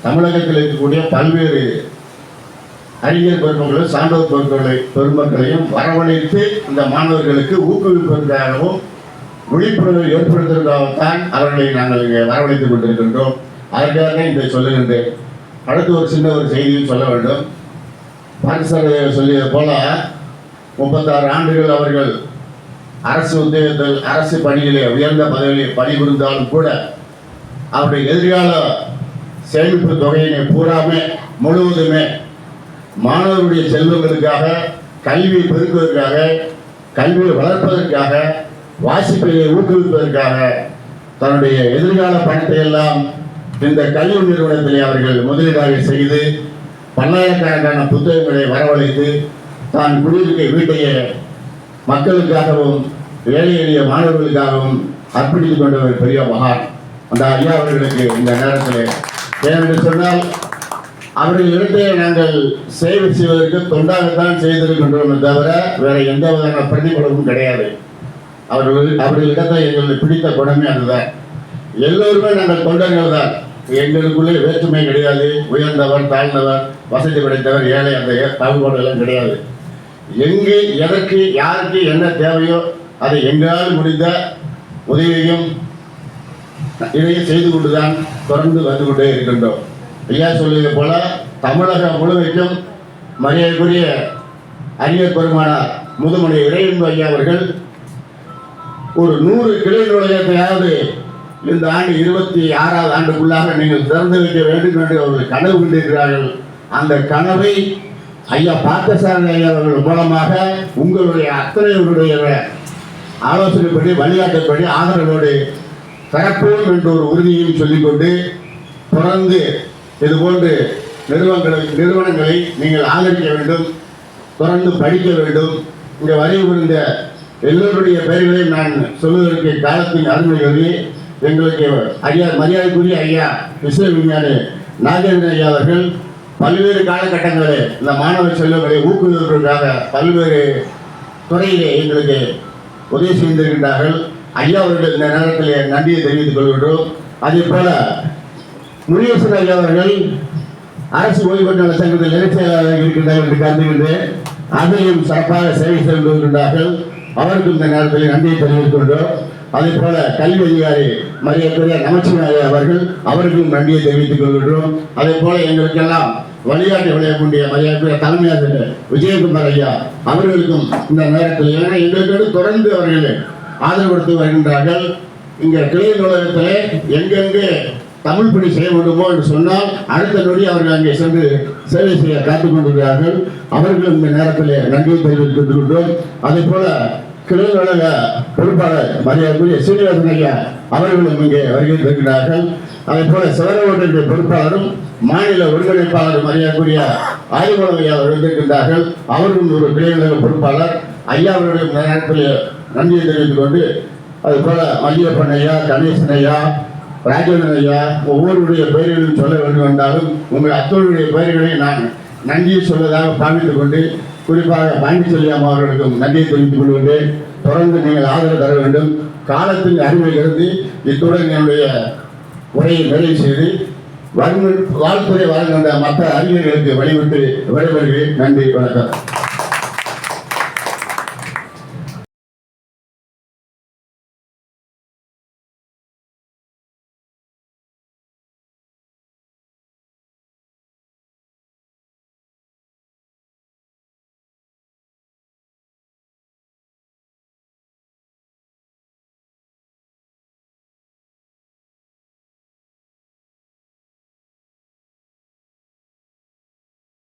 தமிழகத்தில் இருக்கக்கூடிய பல்வேறு அறிஞர் பெருமக்களையும் சான்றோர் பெருமக்களையும் வரவழைத்து இந்த மாணவர்களுக்கு ஊக்குவிப்பதற்காகவும் விழிப்புணர்வை ஏற்படுத்துவதற்காகத்தான் அவர்களை நாங்கள் இங்கே வரவழைத்துக் கொண்டிருக்கின்றோம். அதற்காக இதை சொல்லுகின்றேன். அடுத்து ஒரு சின்ன ஒரு செய்தியும் சொல்ல வேண்டும். பாரதியார் சொல்லியது போல 36 ஆண்டுகள் அவர்கள் அரசு உத்தியோகத்தில் அரசு பணியிலே உயர்ந்த பதவியில் பணிபுரிந்தாலும் கூட அவருடைய எதிர்கால சேமிப்பு தொகையினை பூராமே முழுவதுமே மாணவர்களுடைய செல்வங்களுக்காக, கல்வியை பெருக்குவதற்காக, கல்வியை வளர்ப்பதற்காக, வாசிப்பை ஊக்குவிப்பதற்காக தன்னுடைய எதிர்கால பணத்தை எல்லாம் இந்த கல்வி நிறுவனத்திலே அவர்கள் முதலீடாக செய்து பல்லாயிரக்கணக்கான புத்தகங்களை வரவழைத்து தான் குடியிருக்க வீட்டையே மக்களுக்காகவும் ஏழை எளிய மாணவர்களுக்காகவும் அர்ப்பணித்துக் கொண்ட ஒரு பெரிய மகான் அந்த ஐயா அவர்களுக்கு இந்த நேரத்தில் ஏனென்று சொன்னால், அவர்களிடத்தை நாங்கள் சேவை செய்வதற்கு தொண்டாகத்தான் செய்திருக்கின்றோமே தவிர வேற எந்த விதமான பிரதிபலமும் கிடையாது. அவர்களிடத்தை எங்களுக்கு பிடித்த குணமே அதுதான். எல்லோருமே நாங்கள் தொண்டர்கள் தான். எங்களுக்குள்ளே வேற்றுமை கிடையாது. உயர்ந்தவர், தாழ்ந்தவர், வசதி படைத்தவர், ஏழை, அந்த பாகுபாடுகளும் கிடையாது. எங்கு எதற்கு யாருக்கு என்ன தேவையோ அதை எங்களால் முடிந்த உதவியையும் இதையும் செய்து கொண்டுதான் தொடர்ந்து வந்து கொண்டே இருக்கின்றோம். ஐயா சொல்லியது போல தமிழகம் முழுமைக்கும் மரியாதைக்குரிய அறிஞர் பெருமானார் முதுமணி இறையன்பு ஐயா அவர்கள் ஒரு 100 கிளை நூலகத்தையாவது இந்த ஆண்டு 26வது ஆண்டுக்குள்ளாக நீங்கள் திறந்து வைக்க வேண்டும் என்று அவர்கள் கனவு கொண்டிருக்கிறார்கள். அந்த கனவை ஐயா பார்த்தசாரதி ஐயா அவர்கள் மூலமாக உங்களுடைய அத்தனையுடைய ஆலோசனைப்படி, வழிகாட்டுப்படி, ஆதரவோடு தரப்போம் என்ற ஒரு உறுதியையும் சொல்லிக்கொண்டு தொடர்ந்து இதுபோன்று நிறுவனங்களை நீங்கள் ஆதரிக்க வேண்டும், தொடர்ந்து படிக்க வேண்டும். இங்கே வரைவு புரிந்த எல்லோருடைய பெயர்களையும் நான் சொல்வதற்கு காலத்தின் அருமை கருதி எங்களுக்கு ஐயா மரியாதைக்குரிய ஐயா விஸ்வ விஞ்ஞானி நாகேந்திரன் ஐயா அவர்கள் பல்வேறு காலகட்டங்களில் இந்த மாணவ செல்வங்களை ஊக்குவிப்பதற்காக பல்வேறு துறையிலே எங்களுக்கு உதவி செய்திருக்கின்றார்கள். ஐயா அவர்கள் இந்த நேரத்தில் நன்றியை தெரிவித்துக் கொள்கின்றோம். அதே போல முருகேசன் ஐயா அவர்கள் அரசு ஓய்வு நல சங்கத்தில் நிலை செயலாளர் இருக்கின்றார்கள் என்று கருதுகின்றேன். அதையும் சிறப்பாக சேவை செய்து வருகின்றார்கள். அவருக்கும் இந்த நேரத்தில் நன்றியை தெரிவித்துக் கொண்டோம். அதே போல கல்வி அதிகாரி மரியாதைக்குரிய நமச்சிவாய அவர்கள் அவருக்கும் நன்றியை தெரிவித்துக் கொள்கின்றோம். அதே போல எங்களுக்கெல்லாம் வழிகாட்டி விளையக்கூடிய மரியாதைக்குரிய தலைமை ஆசிரியர் விஜயகுமார் ஐயா அவர்களுக்கும் இந்த நேரத்தில், ஏன்னா எங்களுக்கு தொடர்ந்து அவர்கள் ஆதரவு கொடுத்து வருகின்றார்கள். இங்கே கிளை நூலகத்திலே எங்கெங்கே தமிழ் பணி செய்ய வேண்டுமோ என்று சொன்னால் அடுத்த நொடி அவர்கள் அங்கே சென்று சேவை செய்ய காத்துக் கொண்டிருக்கிறார்கள். அவர்களும் இந்த நேரத்தில் நன்றி தெரிவித்துக் கொண்டோம். அதே போல கிளை நூலக பொறுப்பாளர் மரியாதைக்குரிய சீனிவாசன் ஐயா அவர்களும் இங்கே வருகை தருகிறார்கள். அதே போல சிவரகோட்டை பொறுப்பாளரும் மாநில ஒருங்கிணைப்பாளர் மரியாதைக்குரிய ஆய்வாளர் ஐயா இருந்திருக்கின்றார்கள். அவர்களும் ஒரு கிளை நூலக பொறுப்பாளர் ஐயா அவர்களுடைய நேரத்தில் நன்றியை தெரிவித்துக் கொண்டு அது போல மல்லியப்பன் ஐயா, கணேசன் ஐயா, ராஜேந்திரன் ஐயா ஒவ்வொருடைய பெயர்களையும் சொல்ல வேண்டும் என்றாலும் உங்கள் அத்தோருடைய பெயர்களை நான் நன்றியை சொல்வதாக பாவித்துக் கொண்டு குறிப்பாக பாண்டிச்செல்வி அம்மா அவர்களுக்கும் நன்றியை தெரிவித்துக் கொள்கின்றேன். தொடர்ந்து நீங்கள் ஆதரவு தர வேண்டும். காலத்தின் அறிவை கருதி இத்துடன் என்னுடைய உரையை நிறைவு செய்து வாழ்த்துறை வழங்குகின்ற மற்ற அறிஞர்களுக்கு வழிவிட்டு விடைபெறுகிறேன். நன்றி, வணக்கம்.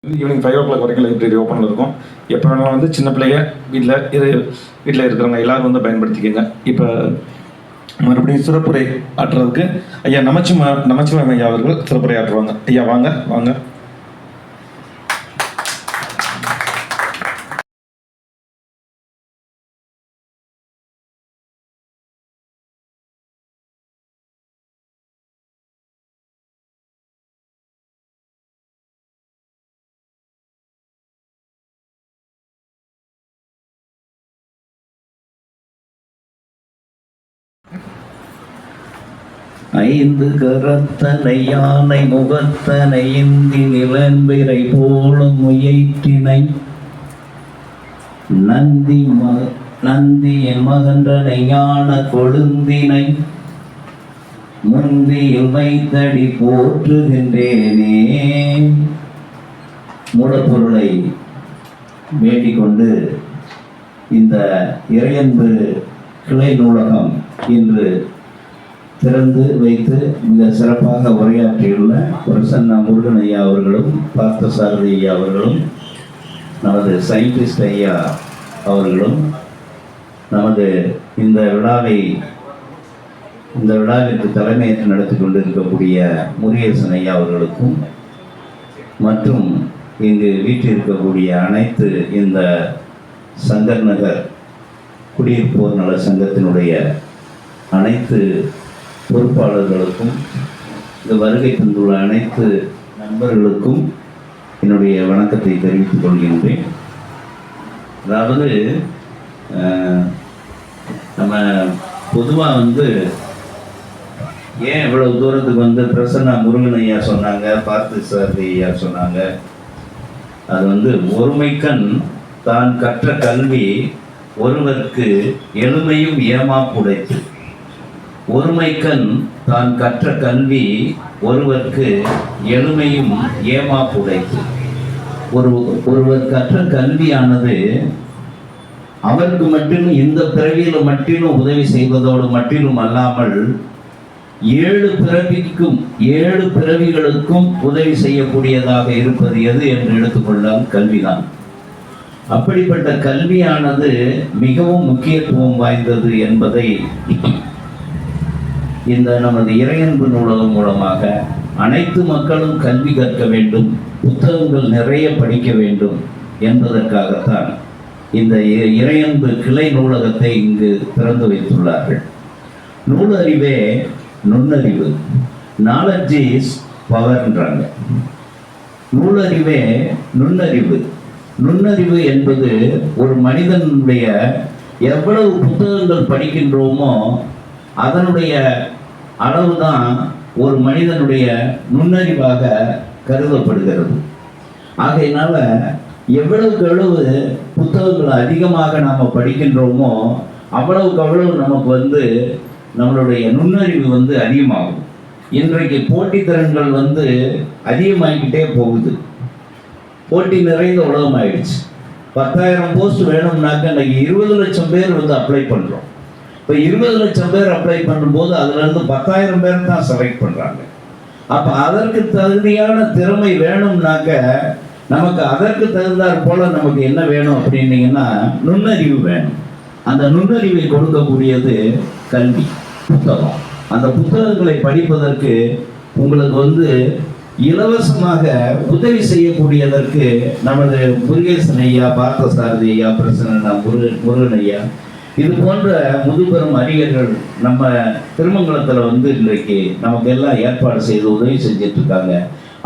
ஈவினிங் 5 o'clock வரைக்கும் லைப்ரரி ஓப்பனில் இருக்கும். எப்போ வேணாலும் வந்து சின்ன பிள்ளைங்க வீட்டில் இருக்கிறவங்க எல்லாரும் வந்து பயன்படுத்திக்கோங்க. இப்போ மறுபடியும் சிறப்புரை ஆற்றுறதுக்கு ஐயா நமச்சிவாயம் ஐயா அவர்கள் சிறப்புரை ஆற்றுவாங்க. ஐயா வாங்க வாங்க. ஐந்து கரத்தனை யானை முகத்தனை இந்தி நிலம்பிரை போலும் முயற்றினை நந்தியின் மகன்றனை ஞான கொழுந்தினை முந்தியில் வைத்தடி போற்றுகின்றேனே. மூலப்பொருளை வேண்டிக் கொண்டு இந்த இறையன்பு கிளை நூலகம் இன்று திறந்து வைத்து மிக சிறப்பாக உரையாற்றியுள்ள பிரசன்னா முருகன் ஐயா அவர்களும், பார்த்தசாரதி ஐயா அவர்களும், நமது சயின்டிஸ்ட் ஐயா அவர்களும், நமது இந்த விழாவிற்கு தலைமையேற்று நடத்தி கொண்டிருக்கக்கூடிய முருகேசன் ஐயா அவர்களுக்கும் மற்றும் இங்கு வீற்றிருக்கக்கூடிய அனைத்து இந்த சங்கர் நகர் குடியிருப்போர் நல சங்கத்தினுடைய அனைத்து பொறுப்பாளர்களுக்கும், இந்த வருகை தந்துள்ள அனைத்து நண்பர்களுக்கும் என்னுடைய வணக்கத்தை தெரிவித்துக் கொள்கின்றேன். அதாவது நம்ம பொதுவாக வந்து ஏன் இவ்வளவு தூரத்துக்கு வந்து பிரசன்னா முருகன் ஐயா சொன்னாங்க, பார்த்தசாரதி ஐயா சொன்னாங்க, அது வந்து ஒருமைக்கண் தான் கற்ற கல்வி ஒருவருக்கு எளிமையும் ஏமாப்புடைத்து. ஒருமைக்கண் தான் கற்ற கல்வி ஒருவருக்கு எளிமையும் ஏமாப்புடைத்து. ஒருவர் கற்ற கல்வியானது அவருக்கு மட்டும் இந்த பிறவியில மட்டிலும் உதவி செய்வதோடு மட்டிலும் அல்லாமல் 7 பிறவிகளுக்கும் உதவி செய்யக்கூடியதாக இருப்பது எது என்று எடுத்துக்கொண்டால் கல்விதான். அப்படிப்பட்ட கல்வியானது மிகவும் முக்கியத்துவம் வாய்ந்தது என்பதை இந்த நமது இறையன்பு நூலகம் மூலமாக அனைத்து மக்களும் கல்வி கற்க வேண்டும், புத்தகங்கள் நிறைய படிக்க வேண்டும் என்பதற்காகத்தான் இந்த இறையன்பு கிளை நூலகத்தை இங்கு திறந்து வைத்துள்ளார்கள். நூலறிவே நுண்ணறிவு, நாலெட்ஜ் இஸ் பவர்ன்றாங்க. நூலறிவே நுண்ணறிவு. நுண்ணறிவு என்பது ஒரு மனிதனுடைய எவ்வளவு புத்தகங்கள் படிக்கின்றோமோ அதனுடைய அளவுதான் ஒரு மனிதனுடைய நுண்ணறிவாக கருதப்படுகிறது. ஆகையினால எவ்வளவுக்கு எவ்வளவு புத்தகங்களை அதிகமாக நாம் படிக்கின்றோமோ அவ்வளவுக்கு அவ்வளவு நமக்கு வந்து நம்மளுடைய நுண்ணறிவு வந்து அதிகமாகும். இன்றைக்கு போட்டித்திறன்கள் வந்து அதிகமாகிக்கிட்டே போகுது. போட்டி நிறைந்த உலகம் ஆயிடுச்சு. 10,000 போஸ்ட் வேணும்னாக்க இன்னைக்கு 20 லட்சம் பேர் வந்து அப்ளை பண்ணுறோம். இப்போ 20 லட்சம் பேர் அப்ளை பண்ணும்போது அதுலேருந்து 10,000 பேர் தான் செலக்ட் பண்ணுறாங்க. அப்போ அதற்கு தகுதியான திறமை வேணும்னாக்க நமக்கு அதற்கு தகுந்தாற் போல நமக்கு என்ன வேணும் அப்படின்னீங்கன்னா நுண்ணறிவு வேணும். அந்த நுண்ணறிவை கொடுக்கக்கூடியது கல்வி, புத்தகம். அந்த புத்தகங்களை படிப்பதற்கு உங்களுக்கு இலவசமாக உதவி செய்யக்கூடியதற்கு நமது முருகேசன் ஐயா, பார்த்தசாரதி ஐயா, பிரசன்ன முருகன் ஐயா, இது போன்ற முதுபெரும் அறிஞர்கள் நம்ம திருமங்கலத்தில் இன்றைக்கு நமக்கு எல்லாம் ஏற்பாடு செய்து உதவி செஞ்சிட்டு இருக்காங்க.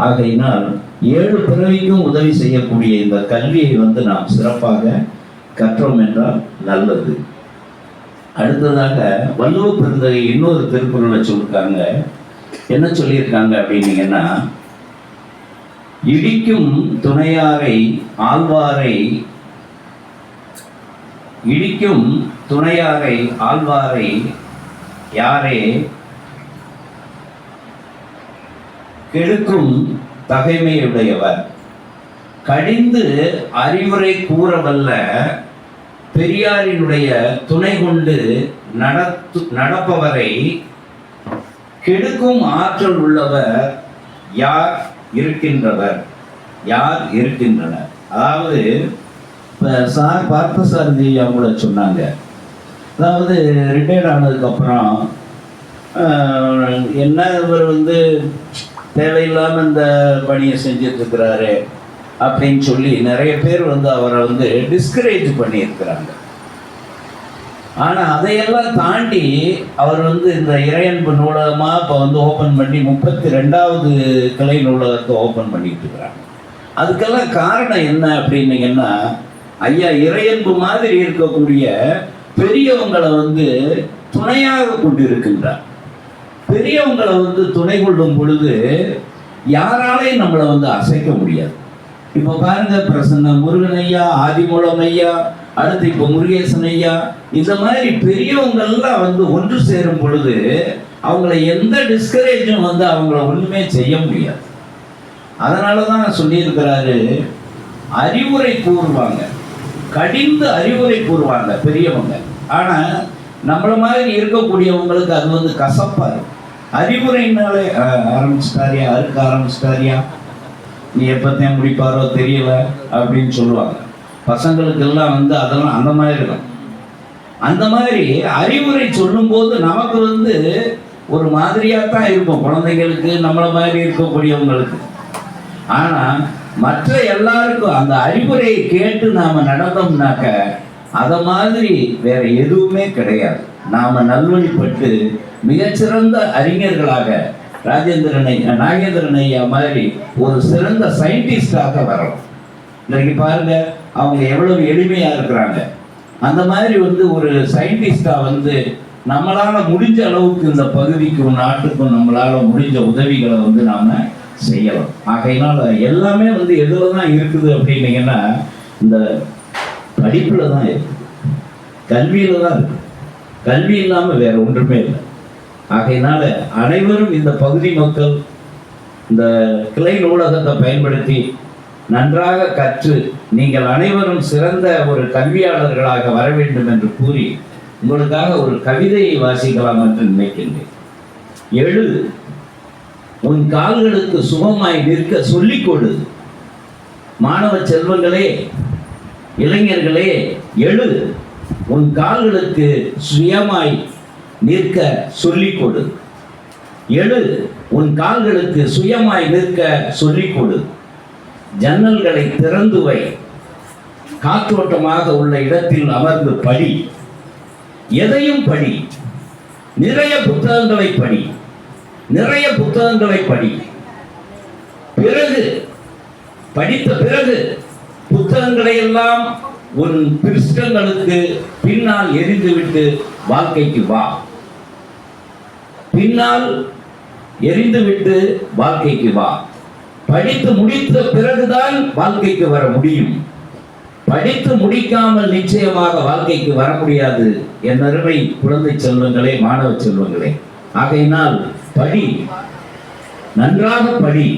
ஆகையினால் 7 பிறவிக்கும் உதவி செய்யக்கூடிய இந்த கல்வியை நாம் சிறப்பாக கற்றோம் என்றால் நல்லது. அடுத்ததாக வள்ளுவ பெருந்தகை இன்னொரு திருக்குறளை சொல்லியிருக்காங்க. என்ன சொல்லியிருக்காங்க அப்படின்னீங்கன்னா, இடிக்கும் துணையாரை ஆழ்வாரை, இடிக்கும் துணையாரை ஆழ்வாரை யாரே கெடுக்கும் தகைமையுடையவர், கடிந்து அறிவுரை கூறவல்ல பெரியாரினுடைய துணை கொண்டு நடப்பவரை கெடுக்கும் ஆற்றல் உள்ளவர் யார் இருக்கின்றவர், யார் இருக்கின்றனர். அதாவது இப்போ பார்த்தசாரதி அவங்க சொன்னாங்க, அதாவது ரிட்டையர்ட் ஆனதுக்கப்புறம் என்ன இவர் தேவையில்லாமல் இந்த பணியை செஞ்சிட்ருக்கிறாரு அப்படின்னு சொல்லி நிறைய பேர் அவரை டிஸ்கரேஜ் பண்ணியிருக்கிறாங்க. ஆனால் அதையெல்லாம் தாண்டி அவர் இந்த இறையன்பு நூலகமாக இப்போ ஓப்பன் பண்ணி 32வது கிளை நூலகத்தை ஓப்பன் பண்ணிட்டு இருக்கிறாங்க. அதுக்கெல்லாம் காரணம் என்ன அப்படின்னீங்கன்னா, ஐயா இறையன்பு மாதிரி இருக்கக்கூடிய பெரியவங்களை துணையாக கொண்டு இருக்கின்றார். பெரியவங்களை துணை கொள்ளும் பொழுது யாராலையும் நம்மளை அசைக்க முடியாது. இப்போ பாருங்க, பிரசன்ன முருகன் ஐயா, ஆதிமூலம் ஐயா, அடுத்து இப்போ முருகேசன் ஐயா, இந்த மாதிரி பெரியவங்கள்லாம் ஒன்று சேரும் பொழுது அவங்கள எந்த டிஸ்கரேஜும் அவங்கள ஒன்றுமே செய்ய முடியாது. அதனால தான் சொல்லியிருக்கிறாரு, அறிவுரை கூறுவாங்க, கடிந்து அறிவுரை கூறுவாங்க பெரியவங்க. ஆனால் நம்மள மாதிரி இருக்கக்கூடியவங்களுக்கு அது கசப்பா இருக்கும். அறிவுரைனாலே ஆரம்பிச்சிட்டாரியா, அறுக்க ஆரம்பிச்சிட்டாரியா, நீ எப்பத்தான் முடிப்பாரோ தெரியல அப்படின்னு சொல்லுவாங்க. பசங்களுக்கெல்லாம் அதெல்லாம் அந்த மாதிரி இருக்கும். அந்த மாதிரி அறிவுரை சொல்லும்போது நமக்கு ஒரு மாதிரியாக தான் இருக்கும், குழந்தைங்களுக்கு, நம்மளை மாதிரி இருக்கக்கூடியவங்களுக்கு. ஆனால் மற்ற எல்லாருக்கும் அந்த அறிவுரையை கேட்டு நாம் நடந்தோம்னாக்க அதை மாதிரி வேற எதுவுமே கிடையாது. நாம் நல்வழிப்பட்டு மிகச்சிறந்த அறிஞர்களாக நாகேந்திரன் ஐயா மாதிரி ஒரு சிறந்த சயின்டிஸ்டாக வரலாம். இன்னைக்கு பாருங்க, அவங்க எவ்வளவு எளிமையா இருக்கிறாங்க. அந்த மாதிரி ஒரு சயின்டிஸ்டா நம்மளால முடிஞ்ச அளவுக்கு இந்த பகுதிக்கும் நாட்டுக்கும் நம்மளால முடிஞ்ச உதவிகளை நாம செய்யலாம். ஆகையினால எல்லாமே எதுல தான் இருக்குது அப்படின்னீங்கன்னா, இந்த படிப்புல தான் இருக்கு, கல்வியில தான் இருக்கு. கல்வி இல்லாம வேற ஒன்றுமே இல்லை. ஆகையினால அனைவரும் இந்த பகுதி மக்கள் இந்த கிளை நூலகத்தை பயன்படுத்தி நன்றாக கற்று நீங்கள் அனைவரும் சிறந்த ஒரு கல்வியாளர்களாக வர வேண்டும் என்று கூறி உங்களுக்காக ஒரு கவிதையை வாசிக்கலாம் என்று நினைக்கின்றேன். எழு, உன் கால்களுக்கு சுகமாய் நிற்க சொல்லிக் கொடு. மாணவ செல்வங்களே, இளைஞர்களே, எழு, உன் கால்களுக்கு சுயமாய் நிற்க சொல்லிக் கொடு. எழு, உன் கால்களுக்கு சுயமாய் நிற்க சொல்லிக் கொடு. ஜன்னல்களை திறந்து வை, காற்றோட்டமாக உள்ள இடத்தில் அமர்ந்து படி. எதையும் படி, நிறைய புத்தகங்களை படி, நிறைய புத்தகங்களை படி. பிறகு படித்த பிறகு புத்தகங்களை எல்லாம் உன் பிரிஸ்டங்களுக்கு பின்னால் எரிந்துவிட்டு வாழ்க்கைக்கு வா. பின்னால் எரிந்துவிட்டு வாழ்க்கைக்கு வா. படித்து முடித்த பிறகுதான் வாழ்க்கைக்கு வர முடியும். படித்து முடிக்காமல் நிச்சயமாக வாழ்க்கைக்கு வர முடியாது. என் அருமை குழந்தை செல்வங்களே, மாணவ செல்வங்களே, ஆகையினால் படி, நன்றாக படி,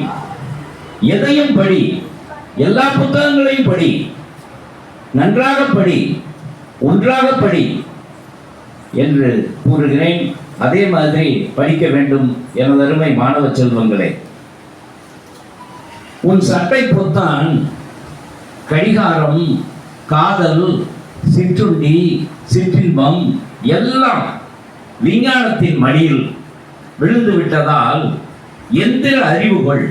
எதையும் படி, எல்லா புத்தகங்களையும் படி, நன்றாக படி, ஒன்றாக படி. என்று கூறுகிறேன். அதே மாதிரி படிக்க வேண்டும் எனது அருமை மாணவ செல்வங்களே. உன் சட்டை பொத்தான், கடிகாரம், காதல், சிற்றுண்டி, சிற்றின்பம் எல்லாம் விஞ்ஞானத்தின் மடியில் விழுந்து விட்டதால் எந்திர அறிவுகள்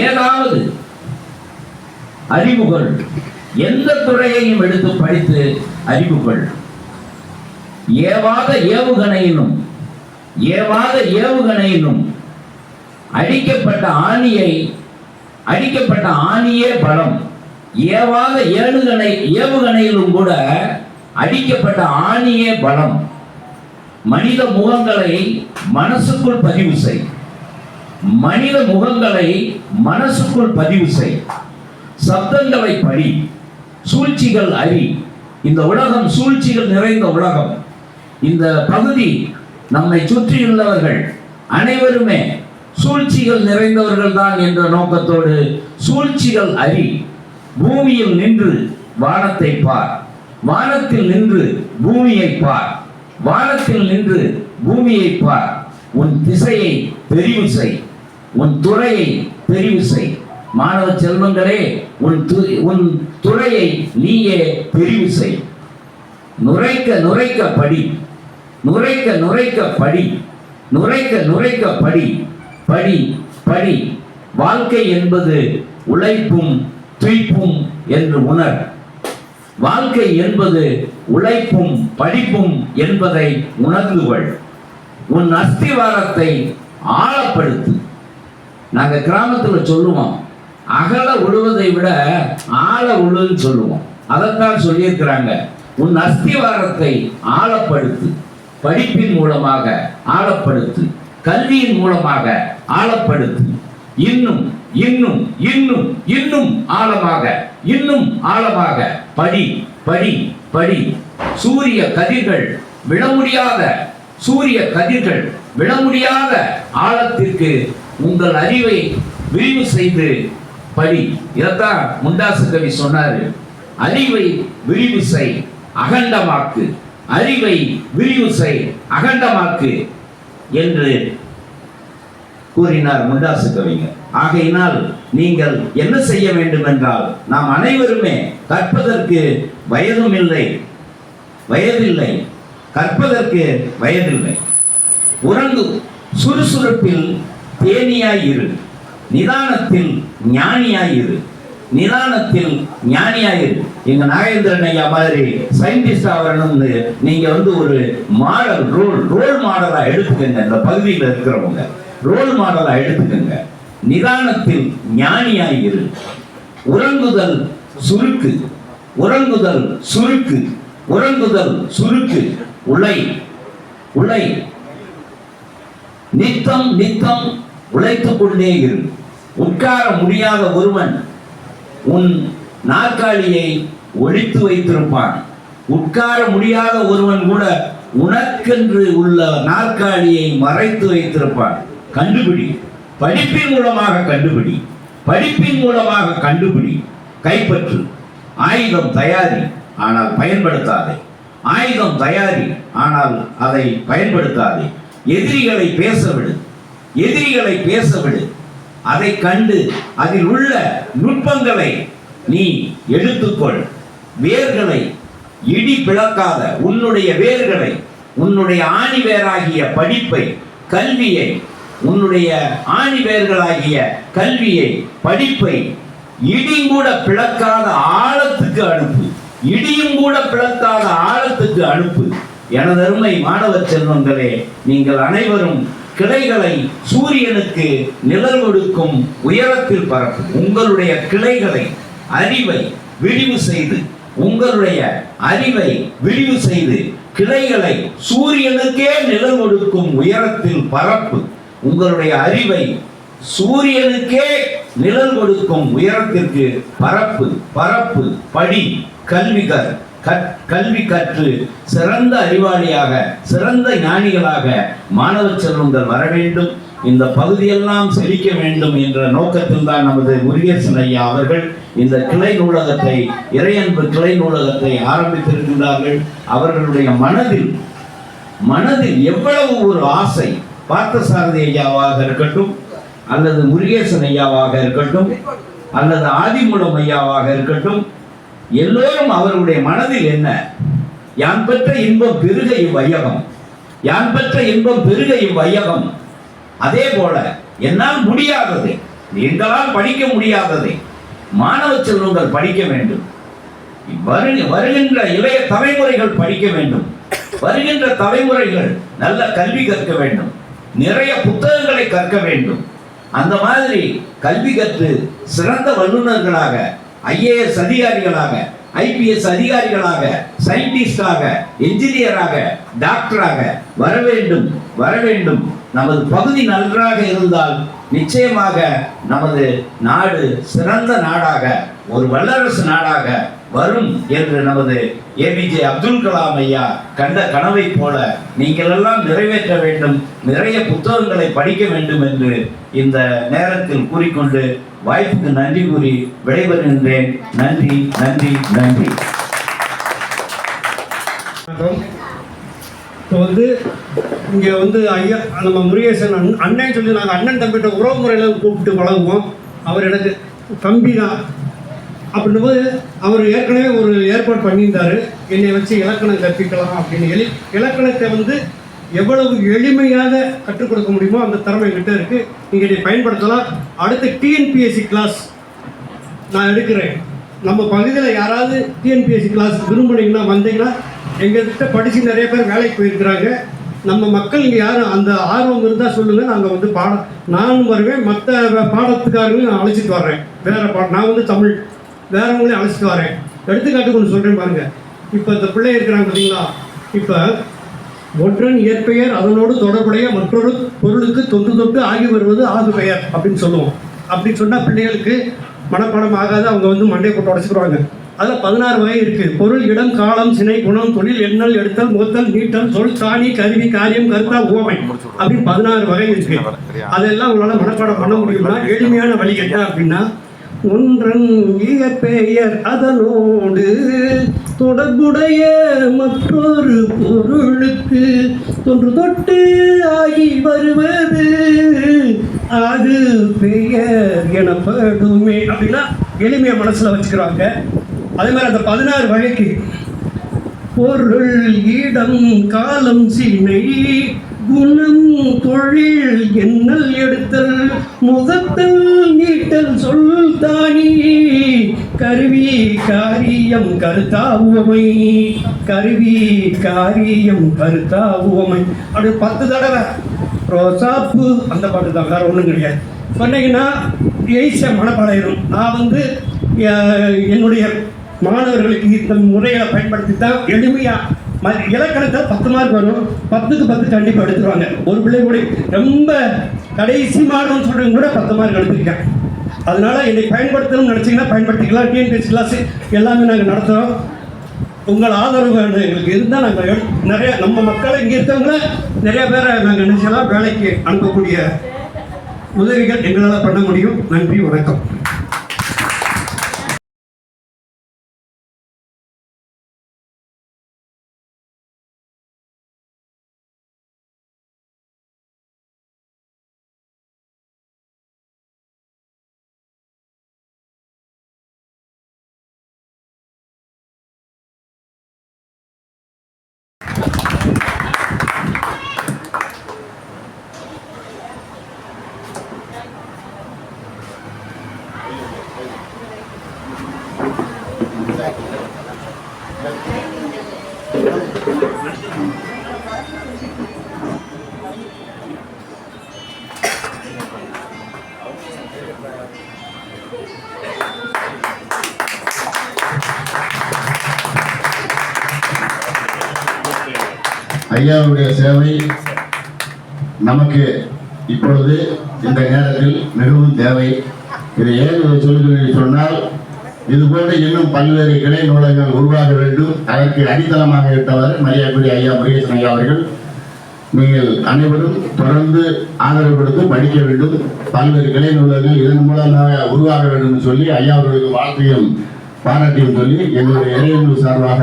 ஏதாவது அறிவுகள் எந்த துறையையும் எடுத்து படித்து அறிவுகள் ஏவாத ஏவுகணையினும் அடிக்கப்பட்ட ஆணியே பலம். ஏவாத ஏவுகணையிலும் கூட அடிக்கப்பட்ட ஆணியே பலம். மனித முகங்களை மனசுக்குள் பதிவு செய். சப்தங்களை படி, சூழ்ச்சிகள் அறி. இந்த உலகம் சூழ்ச்சிகள் நிறைந்த உலகம். இந்த பகுதி நம்மை சுற்றியுள்ளவர்கள் அனைவருமே சூழ்ச்சிகள் நிறைந்தவர்கள் தான் என்ற நோக்கத்தோடு சூழ்ச்சிகள் அறி. பூமியில் நின்று வானத்தை பார், வானத்தில் நின்று பூமியை பார், வானத்தில் நின்று பூமியை பார். உன் திசையை தெரிவு செய், உன் துறையை தெரிவு செய். மாணவ செல்வங்களே, உன் துறையை நீயே தெரிவு செய். நுரைக்க படி, படி. வாழ்க்கை என்பது உழைப்பும் துய்ப்பும் என்று உணர். வாழ்க்கை என்பது உழைப்பும் படிப்பும் என்பதை உணர்ந்து கொள். உன் அஸ்திவாரத்தை ஆழப்படுத்து. நாங்க கிராமத்துல சொல்லுவோம், அகல உழுவதை விட ஆழ உழுன்னு சொல்லுவோம். அதைத்தான் சொல்லியிருக்கிறாங்க. உன் அஸ்திவாரத்தை ஆழப்படுத்து. படிப்பின் மூலமாக ஆழப்படுத்து, கல்வியின் மூலமாக ஆழப்படுத்து. இன்னும் இன்னும் இன்னும் இன்னும் ஆழமாக, இன்னும் ஆழமாக படி படி படி. சூரிய கதிர்கள் விட முடியாத ஆழத்திற்கு உங்கள் அறிவை விரிவு செய்து படி. இதைத்தான் முண்டாசு கவி சொன்னாரு. அறிவை விரிவு செய், அகண்டமாக்கு. அறிவை விரிவு செய், அகண்டமாக்கு என்று கூறினார் முண்டாசு கவிஞர். ஆகையினால் நீங்கள் என்ன செய்ய வேண்டும் என்றால், நாம் அனைவருமே கற்பதற்கு வயதில்லை, கற்பதற்கு வயதில்லை. உறங்கு, சுறுசுறுப்பில் தேனியாயிரு, நிதானத்தில் ஞானியாயிரு. எங்க நாகேந்திரன் ஐயா மாதிரி சயின்டிஸ்ட் ஆகணும்னு நீங்க ஒரு ரோல் மாடலா எடுத்துக்கங்க. இந்த பகுதியில் இருக்கிறவங்க ரோல் மாடலா எடுத்துக்கங்க. நிதானத்தில் ஞானியாயிரு. உறங்குதல் சுருக்கு. உழை. நித்தம் உழைத்துக் கொண்டே இரு. உட்கார முடியாத ஒருவன் உன் நாற்காலியை ஒழித்து வைத்திருப்பான். உட்கார முடியாத ஒருவன் கூட உனக்கென்று உள்ள நாற்காலியை மறைத்து வைத்திருப்பான். கண்டுபிடி. படிப்பின் மூலமாக கண்டுபிடி. கைப்பற்று. ஆயுதம் தயாரி, ஆனால் பயன்படுத்தாதே. அதை பயன்படுத்தாதே. எதிரிகளை பேசவிடு. அதை கண்டு அதில் உள்ள நுட்பங்களை நீ எடுத்துக்கொள். வேர்களை இடி பிளக்காத உன்னுடைய வேர்களை, உன்னுடைய ஆணிவேராகிய படிப்பை, கல்வியை, உன்னுடைய ஆணிவேர்களாகிய கல்வியை, படிப்பை இடிங்கூட பிளக்காத ஆழத்துக்கு அனுப்பு. எனது அருமை மாணவ செல்வங்களே, நீங்கள் அனைவரும் கிளைகளை சூரியனுக்கு நிழல் கொடுக்கும் உயரத்தில் பரப்பு. உங்களுடைய கிளைகளை, அறிவை விரிவு செய்து கிளைகளை சூரியனுக்கே நிழல் கொடுக்கும் உயரத்தில் பரப்பு. உங்களுடைய அறிவை சூரியனுக்கே நிழல் கொடுக்கும் உயரத்திற்கு பரப்பு. படி, கல்வி கற்று சிறந்த அறிவாளியாக, சிறந்த ஞானிகளாக மாணவ செல்வங்கள் வர வேண்டும் இந்த பகுதியெல்லாம் செழிக்க வேண்டும் என்ற நோக்கத்தில் தான் நமது முருகேசன் ஐயா அவர்கள் இந்த கிளை நூலகத்தை, இறையன்பு கிளை நூலகத்தை ஆரம்பித்திருக்கின்றார்கள். அவர்களுடைய மனதில் எவ்வளவு ஒரு ஆசை, பார்த்தசாரதி ஐயாவாக இருக்கட்டும், அல்லது முருகேசன் ஐயாவாக இருக்கட்டும், அல்லது ஆதிமூலம் ஐயாவாக இருக்கட்டும், எல்லோரும் அவருடைய மனதில் என்ன, யான் பெற்ற இன்பம் பெருக இவ்வையகம், யான் பெற்ற இன்பம் பெருக இவ்வையகம். அதே போல என்னால் முடியாததை, எங்களால் படிக்க முடியாததை மாணவ செல்வங்கள் படிக்க வேண்டும், வருகின்ற இளைய தலைமுறைகள் படிக்க வேண்டும், வருகின்ற தலைமுறைகள் நல்ல கல்வி கற்க வேண்டும், நிறைய புத்தகங்களை கற்க வேண்டும். அந்த மாதிரி கல்வி கற்று சிறந்த வல்லுநர்களாக, ஐஏஎஸ் அதிகாரிகளாக, ஐபிஎஸ் அதிகாரிகளாக, சயின்டிஸ்டாக, என்ஜினியராக, டாக்டராக வர வேண்டும். நமது பகுதி நன்றாக இருந்தால் நிச்சயமாக நமது நாடு சிறந்த நாடாக, ஒரு வல்லரசு நாடாக வரும் என்று நமது ஏபிஜே அப்துல் கலாம் ஐயா கண்ட கனவை போல நீங்கள் எல்லாம் நிறைவேற்ற வேண்டும், நிறைய புத்தகங்களை படிக்க வேண்டும் என்று இந்த நேரத்தில் கூறிக்கொண்டு வாய்ப்புக்கு நன்றி கூறி விடைபெறுகின்றேன். நன்றி நன்றி நன்றி. இப்போ இங்கே ஐயா நம்ம முருகேசன் அண்ணன் சொல்லி நாங்கள் அண்ணன் தம்பிகிட்ட உறவு முறையில் கூப்பிட்டு பழகுவோம். அவர் எனக்கு தம்பி தான். அப்படின்னும்போது அவர் ஏற்கனவே ஒரு ஏற்பாடு பண்ணியிருந்தார், என்னை வச்சு இலக்கணம் கற்பிக்கலாம் அப்படின்னு. இலக்கணத்தை எவ்வளவு எளிமையாக கற்றுக் கொடுக்க முடியுமோ அந்த திறமை கிட்ட இருக்குது. நீங்கள் இதை பயன்படுத்தலாம். அடுத்து டிஎன்பிஎஸ்சி கிளாஸ் நான் எடுக்கிறேன். நம்ம பகுதியில் யாராவது டிஎன்பிஎஸ்சி கிளாஸ் விரும்புனீங்கன்னா வந்தீங்கன்னா, எங்கள்கிட்ட படித்து நிறைய பேர் வேலைக்கு போயிருக்கிறாங்க. நம்ம மக்கள் இங்கே யாரும் அந்த ஆர்வம் இருந்தால் சொல்லுங்கள். நாங்கள் நானும் வருவேன், மற்ற பாடத்துக்காரங்களையும் நான் அழைச்சிட்டு வர்றேன். வேறு நான் தமிழ் வேறவங்களையும் அழைச்சிட்டு வரேன். எடுத்துக்காட்டுக்கு ஒன்று சொல்கிறேன் பாருங்கள். இப்போ இந்த பிள்ளை இருக்கிறாங்க பார்த்தீங்களா, இப்போ ஒன்றன் இயற்பெயர் அதனோடு தொடர்புடைய மற்றொரு பொருளுக்கு தொட்டு ஆகி வருவது ஆகு பெயர் அப்படின்னு சொல்லுவோம். அப்படி சொன்னால் பிள்ளைகளுக்கு மனப்பாடம் ஆகாது. அவங்க மண்டையை போட்டு உடச்சிக்கிறாங்க. அதில் 16 வகை இருக்குது. பொருள், இடம், காலம், சினை, குணம், தொழில், எண்ணல், எடுத்தல், முகத்தல், நீட்டல், சொல், தானி, கருவி, காரியம், கருத்தா, உவமை அப்படின்னு 16 வகை இருக்குது. அதெல்லாம் உங்களால் மனப்பாடம் பண்ண முடியும்னா எளிமையான வழி என்ன அப்படின்னா, ஒன்றன் இயற்பெயர் அதனோடு தொடர்புடைய மற்றொரு பொருளுக்கு தொட்டு ஆகி வருவது அது பெயர் எனப்படுமே அப்படின்னா எளிமையை மனசில் வச்சுக்கிறாங்க. அதே மாதிரி அந்த 16 வகைக்கு பொருள், இடம், காலம், சினை, குணம், தொழில், எண்ணல், எடுத்தல், முகத்தல், நீட்டல், சொல், தானி, கருவி, காரியம், கருத்தா, உவமை, கருவி, காரியம், கருத்தா, உவமை அப்படி 10 தடவை. ரோசாப்பு அந்த பாட்டு தான், வேறு ஒன்றும் கிடையாது. சொன்னீங்கன்னா ஈஸியாக மனப்பாடம். நான் என்னுடைய மாணவர்களுக்கு இந்த முறையை பயன்படுத்தி தான் எளிமையாக இலக்கணத்தில் 10 மார்க் வரும். 10க்கு 10 கண்டிப்பாக எடுத்துருவாங்க. ஒரு பிள்ளை கூட ரொம்ப கடைசி மார்க்னு சொல்கிறவங்க கூட 10 மார்க் எடுத்துருக்கேன். அதனால் என்னை பயன்படுத்தணும்னு நினச்சிங்கன்னா பயன்படுத்திக்கலாம். டிஎன்பிஎஸ்சி கிளாஸ் எல்லாமே நாங்கள் நடத்துகிறோம். உங்கள் ஆதரவு எங்களுக்கு இருந்தால் நாங்கள் நிறைய நம்ம மக்களை இங்கே இருக்கவங்கள நிறைய பேரை நாங்கள் நினச்சலாம் வேலைக்கு அனுப்பக்கூடிய உதவிகள் எங்களால் பண்ண முடியும். நன்றி, வணக்கம். ஐயாவுடைய சேவை நமக்கு இப்பொழுது இந்த நேரத்தில் மிகவும் தேவை. இதை ஏன் சொல்கிறேன் சொன்னால், இதுபோன்ற இன்னும் பல்வேறு கிளை நூலகங்கள் உருவாக வேண்டும். அதற்கு அடித்தளமாக இருந்தவர் மரியாதைக்குரிய ஐயா முருகேசன் ஐயா அவர்கள். நீங்கள் அனைவரும் தொடர்ந்து ஆதரவு கொடுத்து படிக்க வேண்டும். பல்வேறு கிளை நூலகங்கள் இதன் மூலமாக உருவாக வேண்டும் என்று சொல்லி ஐயா அவர்களுக்கு வாழ்த்தையும் பாராட்டியும் சொல்லி எங்களுடைய இறையன்பு சார்பாக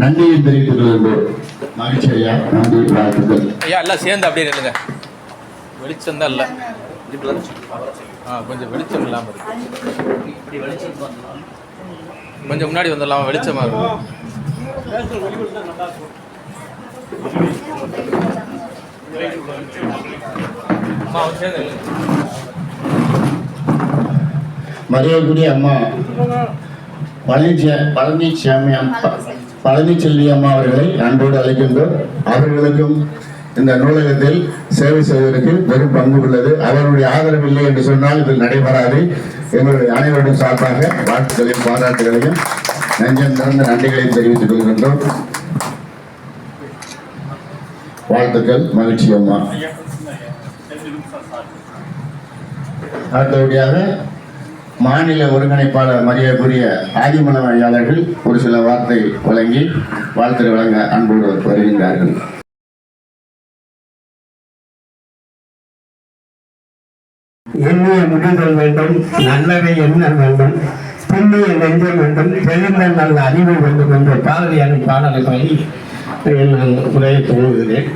நன்றியை தெரிவித்துக் கொள்கின்றோம். மகிழ்ச்சி ஐயா, நன்றி, வாழ்த்துக்கள். ஐயா எல்லாம் சேர்ந்து அப்படியே நில்லுங்க. வெளிச்சம் தான் இல்லை, கொஞ்சம் வெளிச்சம் இல்லாமல் இருக்கு. கொஞ்சம் முன்னாடி வந்துடலாம், வெளிச்சமாக இருக்கும். மரியாதைக்குரிய அம்மா பழனிச்செல்வி அம்மா அவர்களை அன்போடு அழைக்கின்றோம். அவர்களுக்கும் இந்த நூலகத்தில் சேவை செய்வதற்கு பெரும் பங்கு உள்ளது. அவருடைய ஆதரவு இல்லை என்று சொன்னால் இது நடைபெறாது. எங்களுடைய அனைவருடைய சார்பாக வாழ்த்துக்களையும் பாராட்டுகளையும் நெஞ்சம் திறந்த நன்றிகளையும் தெரிவித்துக் கொள்கின்றோம். வாழ்த்துக்கள், மகிழ்ச்சி அம்மா. அடுத்தபடியாக மாநில ஒருங்கிணைப்பாளர் மரியாதைக்குரிய ஆதிமலம் ஐயாளர்கள் ஒரு சில வார்த்தை வழங்கி வாழ்த்து வழங்க அன்போடு வருகின்றார்கள். எண்ணிய முடிதல் வேண்டும், நல்லவை எண்ண வேண்டும், புண்ணிய நெஞ்சம் வேண்டும், தெளிந்த நல்ல அறிவு வேண்டும் என்ற பாரதியான பாடலை பாடி நான் உரையை துவங்குகிறேன்.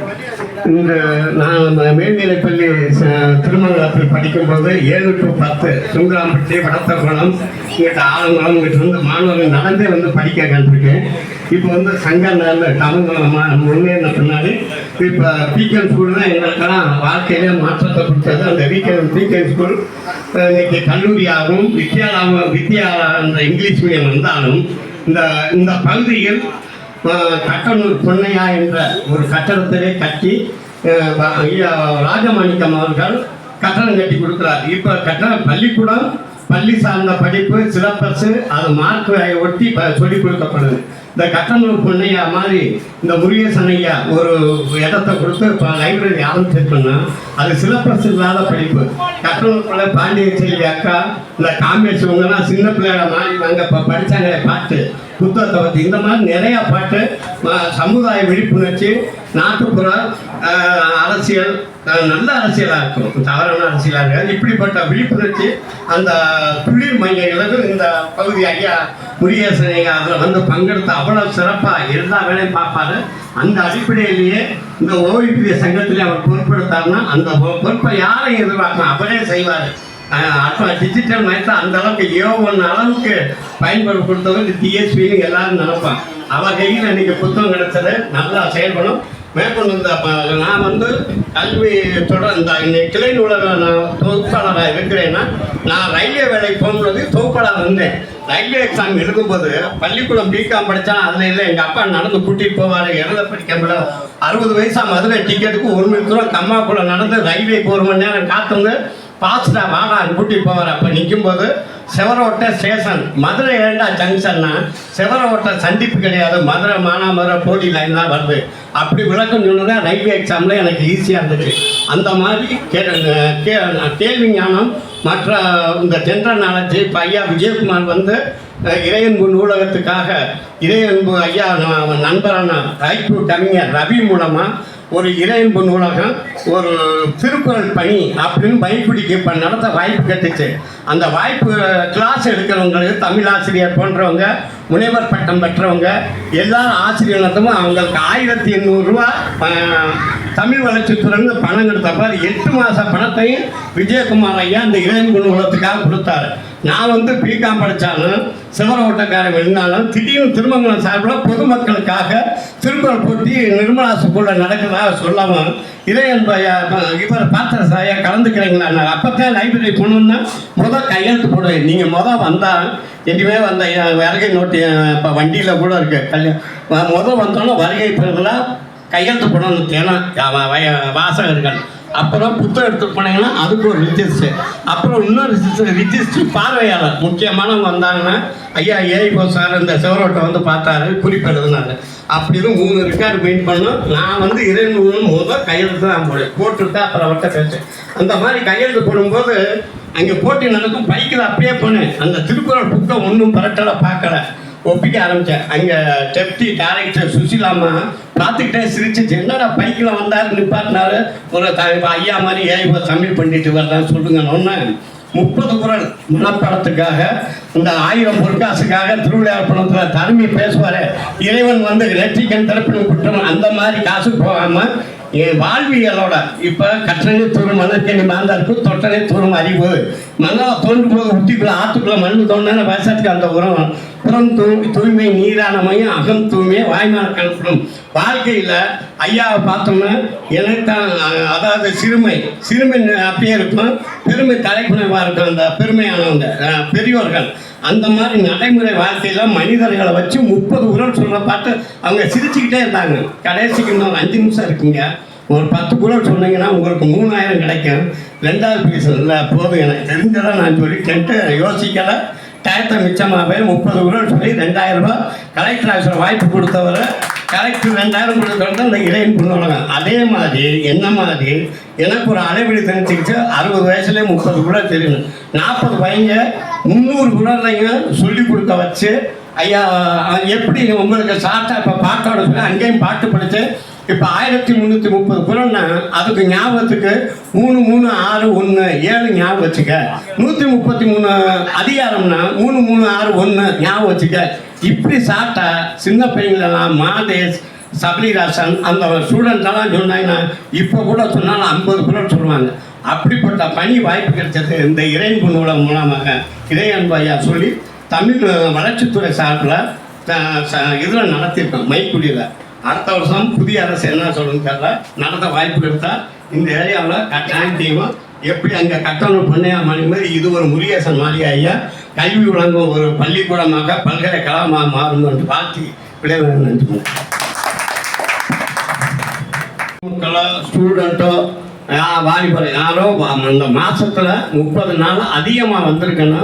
இந்த நான் மேல்நிலைப்பள்ளி திருமங்கலத்தில் படிக்கும்போது 7 to 10 சுங்கராம்பட்டி, வடத்தகுளம், இங்கிட்ட ஆலங்குளம், இங்கிட்ட வந்து மாணவர்கள் நடந்தே வந்து படிக்க கண்டிருக்கேன். இப்போ வந்து சங்கர் தமிழ் முன்னேறின பின்னாடி இப்போ பிகேஎன் ஸ்கூல் தான் எங்களுக்கெல்லாம் வாழ்க்கையிலே மாற்றத்தை கொடுத்தது. அந்த பிகேஎன் ஸ்கூல் இன்னைக்கு கல்லூரியாகவும் வித்யா அந்த இங்கிலீஷ் மீடியம் வந்தாலும் இந்த பகுதியில் கட்டணூர் பொன்னையா என்ற ஒரு கட்டடத்திலே கட்டி ஐயா ராஜமாணிக்கம் அவர்கள் கட்டணம் கட்டி கொடுக்குறார். இப்போ பள்ளிக்கூடம், பள்ளி சார்ந்த படிப்பு, சிலபஸ், அது மார்க்கை ஒட்டி சொல்லிக் கொடுக்கப்படுது. இந்த கட்டணூர் பொன்னையா மாதிரி இந்த முருகேசன் ஐயா ஒரு இடத்த கொடுத்து இப்போ லைப்ரரி ஆரம்பிச்சிருக்கோன்னா அது சிலபஸ் இல்லாத படிப்பு. கட்டணூர் பாண்டிய செல்வி அக்கா, இந்த காமேஷ் இவங்கெல்லாம் சின்ன பிள்ளைகளை மாறி வாங்க இப்போ படித்தாங்களே பாட்டு, புத்தகத்தை பற்றி இந்த மாதிரி நிறையா பாட்டு, சமுதாய விழிப்புணர்ச்சி, நாட்டுப்புற அரசியல், நல்ல அரசியலாக இருக்கும், தவறான அரசியலாக இருக்காது. இப்படிப்பட்ட விழிப்புணர்ச்சி அந்த துளிர் மையங்களுக்கு இந்த பகுதி ஐயா முருகேசன் ஐயா அதில் வந்து பங்கெடுத்து அவ்வளோ சிறப்பாக எல்லா வேலையும் பார்ப்பாரு. அந்த அடிப்படையிலேயே இந்த ஓய்வூதிய சங்கத்திலே அவர் பொறுப்பெடுத்தாருன்னா அந்த பொறுப்பை யாரையும் எதிர்பார்க்கணும், அவரே செய்வார். டிஜிட்டல் மயத்தை அந்த அளவுக்கு A1 அளவுக்கு பயன்பாடு கொடுத்தவர் டிஎஸ்பின்னு எல்லாரும் நினைப்பான். அவர் கையில் இன்னைக்கு புத்தகம் கிடைச்சது, நல்லா செயல்படும். மேற்கொண்டு நான் வந்து கல்வி தொடர் இந்த கிளை நூலக நான் தொகுப்பாளராக இருக்கிறேன்னா, நான் ரயில்வே வேலைக்கு போகும்போது தொகுப்பாளர் இருந்தேன். ரயில்வே எக்ஸாம் எழுதும்போது பள்ளிக்கூடம் பிகாம் படித்தா அதில் இல்லை, எங்கள் அப்பா நடந்து கூட்டிகிட்டு போவார். எழுத படிக்க 60 வயசா மதுரை டிக்கெட்டுக்கு 1 மணி தூரம் கம்மாக்குள்ளே நடந்து ரயில்வேக்கு 1 மணி நேரம் காத்துந்து பாஸ்டா வாடா கூட்டிகிட்டு போவார். அப்போ நிற்கும்போது செவரோட்டை ஸ்டேஷன், மதுரை ஏண்டா ஜங்ஷன்னா செவரோட்டை சந்திப்பு கிடையாது, மதுரை மானாமதுரை போடி லைன் தான் வருது. அப்படி விளக்கம் சொன்னதா ரயில்வே எக்ஸாமில் எனக்கு ஈஸியாக இருந்துச்சு. அந்த மாதிரி கேள்வி ஞானம் மற்ற இந்த ஜென்ரல் நாலேஜ். இப்போ ஐயா விஜயகுமார் வந்து இறையன்பு நூலகத்துக்காக இறையன்பு ஐயா நண்பரான ஐக்கு கவிஞர் ரவி மூலமாக ஒரு இறையன்பு நூலகம், ஒரு திருக்குறள் பணி அப்படின்னு பைபிடிக்கு இப்போ நடத்த வாய்ப்பு கிடைச்சிச்சு. அந்த வாய்ப்பு கிளாஸ் எடுக்கிறவங்களுக்கு தமிழ் ஆசிரியர் போன்றவங்க, முனைவர் பட்டம் பெற்றவங்க எல்லாரும் ஆசிரியர் நடத்தவும் அவங்களுக்கு 1800 ரூபா தமிழ் வளர்ச்சித்துறைன்னு பணம் எடுத்தப்ப 8 மாத பணத்தையும் விஜயகுமார் ஐயா இந்த இறையன்பு நூலகத்துக்காக கொடுத்தாரு. நான் வந்து பிகாம் படித்தாலும் சிவர ஓட்டக்காரன் வெளினாலும் திடீர்னு திருமங்கலம் சார்பில் பொதுமக்களுக்காக திருக்குறள் போட்டி நிர்மலா ஸ்கூலில் நடக்கிறதாக சொல்லாமல் இறையன்பு ஐயா இவர் பாத்திர ஐயா கலந்துக்கிறீங்களா? நான் அப்போத்தான் லைப்ரரி போகணுன்னா கையெழுத்து போடுவேன். நீங்கள் வந்தால் எங்கேயுமே வந்த வருகை நோட்டு இப்போ வண்டியில் கூட இருக்குது. வந்தோன்னா வருகை பிறகுலாம் கையெழுத்து போடணும் தேனம் வாசகர்கள். அப்புறம் புத்தகம் எடுத்துட்டு போனீங்கன்னா அதுக்கு ஒரு ரிஜிஸ்டர், அப்புறம் இன்னொரு ரிஜிஸ்டர் பார்வையாளர். முக்கியமானவங்க வந்தாங்கன்னா ஐயா ஏஐ சார் இந்த செவரோட்டை வந்து பார்த்தாரு, குறிப்பெழுதுனாரு. அப்படி 3 ரெக்கார்டு மெயின் பண்ணோம். நான் வந்து 2 கையெழுத்து தான் போட்டுட்டு அப்புறம் அவர்கிட்ட பேசேன். அந்த மாதிரி கையெழுத்து போடும்போது அங்கே போட்டி நடக்கும். பைக்கில் அப்படியே போனேன். அந்த திருக்குறள் புக்கை ஒன்றும் பரட்டலை பார்க்கல. ஒப்பிக்க ஆரம்பித்தேன். அங்கே டெப்டி டைரக்டர் சுசிலாமா பார்த்துக்கிட்டே சிரிச்சிச்சு. என்னடா பைக்கில் வந்தார் நிப்பாட்டினாரு, ஒரு ஐயா மாதிரி ஏன் தமிழ் பண்ணிட்டு வரலான்னு சொல்லுங்கன்னு 30 குறள் மனப்படத்துக்காக இந்த 1000 பொற்காசுக்காக திருவிளையாடல் பணத்தில் தருமி பேசுவார். இறைவன் வந்து நெற்றிக்கண் திறப்பின் குற்றம் அந்த மாதிரி காசு போகாமல் என் வாழ்வியலோட இப்போ கற்றனை தூரும் மணற்கனி மாந்தாருக்கு தொட்டனை தூரும் அறிவு மண்ணால் தோன்று போக ஊட்டிக்குள்ள ஆற்றுக்குள்ள மண் தோணுன்னு பேசுறதுக்கு அந்த புறம் தூய்மை நீரான மையம் அகம் தூய்மை வாய்மான கலப்படும். வாழ்க்கையில் ஐயாவை பார்த்தோம்னா எனக்கு தான், அதாவது சிறுமை அப்படியே இருக்கும், பெருமை தலைப்புணர்வாக இருக்கும். அந்த பெருமையானவங்க பெரியோர்கள் அந்த மாதிரி நடைமுறை வாழ்க்கையில் மனிதர்களை வச்சு 30 குறள் சொல்கிற பார்த்து அவங்க சிரிச்சுக்கிட்டே இருந்தாங்க. கடைசிக்கு இன்னும் 5 நிமிஷம் இருக்குங்க, ஒரு 10 குறள் சொன்னீங்கன்னா உங்களுக்கு 3000 கிடைக்கும். 2வது பீஸில் போதும் எனக்கு தெரிஞ்சதான் நான் சொல்லிட்டேன்ட்டு யோசிக்கலை. டயத்தை மிச்சமாகவே 30 குறள் சொல்லி 2000 ரூபா கலெக்டர் ஆஃபீஸில் வாய்ப்பு கொடுத்தவரை கலெக்டர் 2000 கொடுத்தவரை அந்த இறைவன் பண்ணுவாங்க. அதே மாதிரி என்ன மாதிரி எனக்கு ஒரு அளவீடு தெரிஞ்சுக்கிச்சு. 60 வயசுலேயே 30 குறள் தெரியணும். 40 பையங்க 300 குறளையும் சொல்லி கொடுக்க வச்சு ஐயா எப்படி உங்களுக்கு சாப்பிட்டா இப்போ பாட்டோட சொல்லி அங்கேயும் பாட்டு படித்து இப்போ 1330 குறள்னா அதுக்கு ஞாபகத்துக்கு 3 3 6 1 7 ஞாபகம் வச்சுக்க. 133 அதிகாரம்னா 3 3 6 1 ஞாபகம் வச்சுக்க. இப்படி சாப்பிட்டா சின்ன பையங்களெல்லாம் மாதேஷ் சபரிதாசன் அந்த ஸ்டூடெண்ட்ஸெல்லாம் சொன்னாங்கன்னா இப்போ கூட சொன்னாலும் 50 குறள் சொல்லுவாங்க. அப்படிப்பட்ட பணி வாய்ப்பு கிடைச்சது இந்த இறையன்பு நூலம் மூலமாக. இறையன்பு ஐயா சொல்லி தமிழ் வளர்ச்சித்துறை சார்பில் இதில் நடத்தியிருக்கோம் மைக்குடியில். அடுத்த வருஷம் புதிய அரசு என்ன சொல்லுன்னு தெரியல, நடத்த வாய்ப்பு கிடைத்தால் இந்த ஏரியாவில் கட்டாயம் செய்வோம். எப்படி அங்கே கட்டணம் பண்ணையா மாதிரி இது ஒரு முருகேசன் மாதிரி ஐயா கல்வி வழங்கும் ஒரு பள்ளிக்கூடமாக பல்கலைக்கழகமாக மாறும் என்று வாழ்த்தி விளைவு நன்றி. ஸ்டூடெண்ட்டோ வாலிபர் யாரோ அந்த மாதத்தில் 30 நாள் அதிகமாக வந்திருக்குன்னா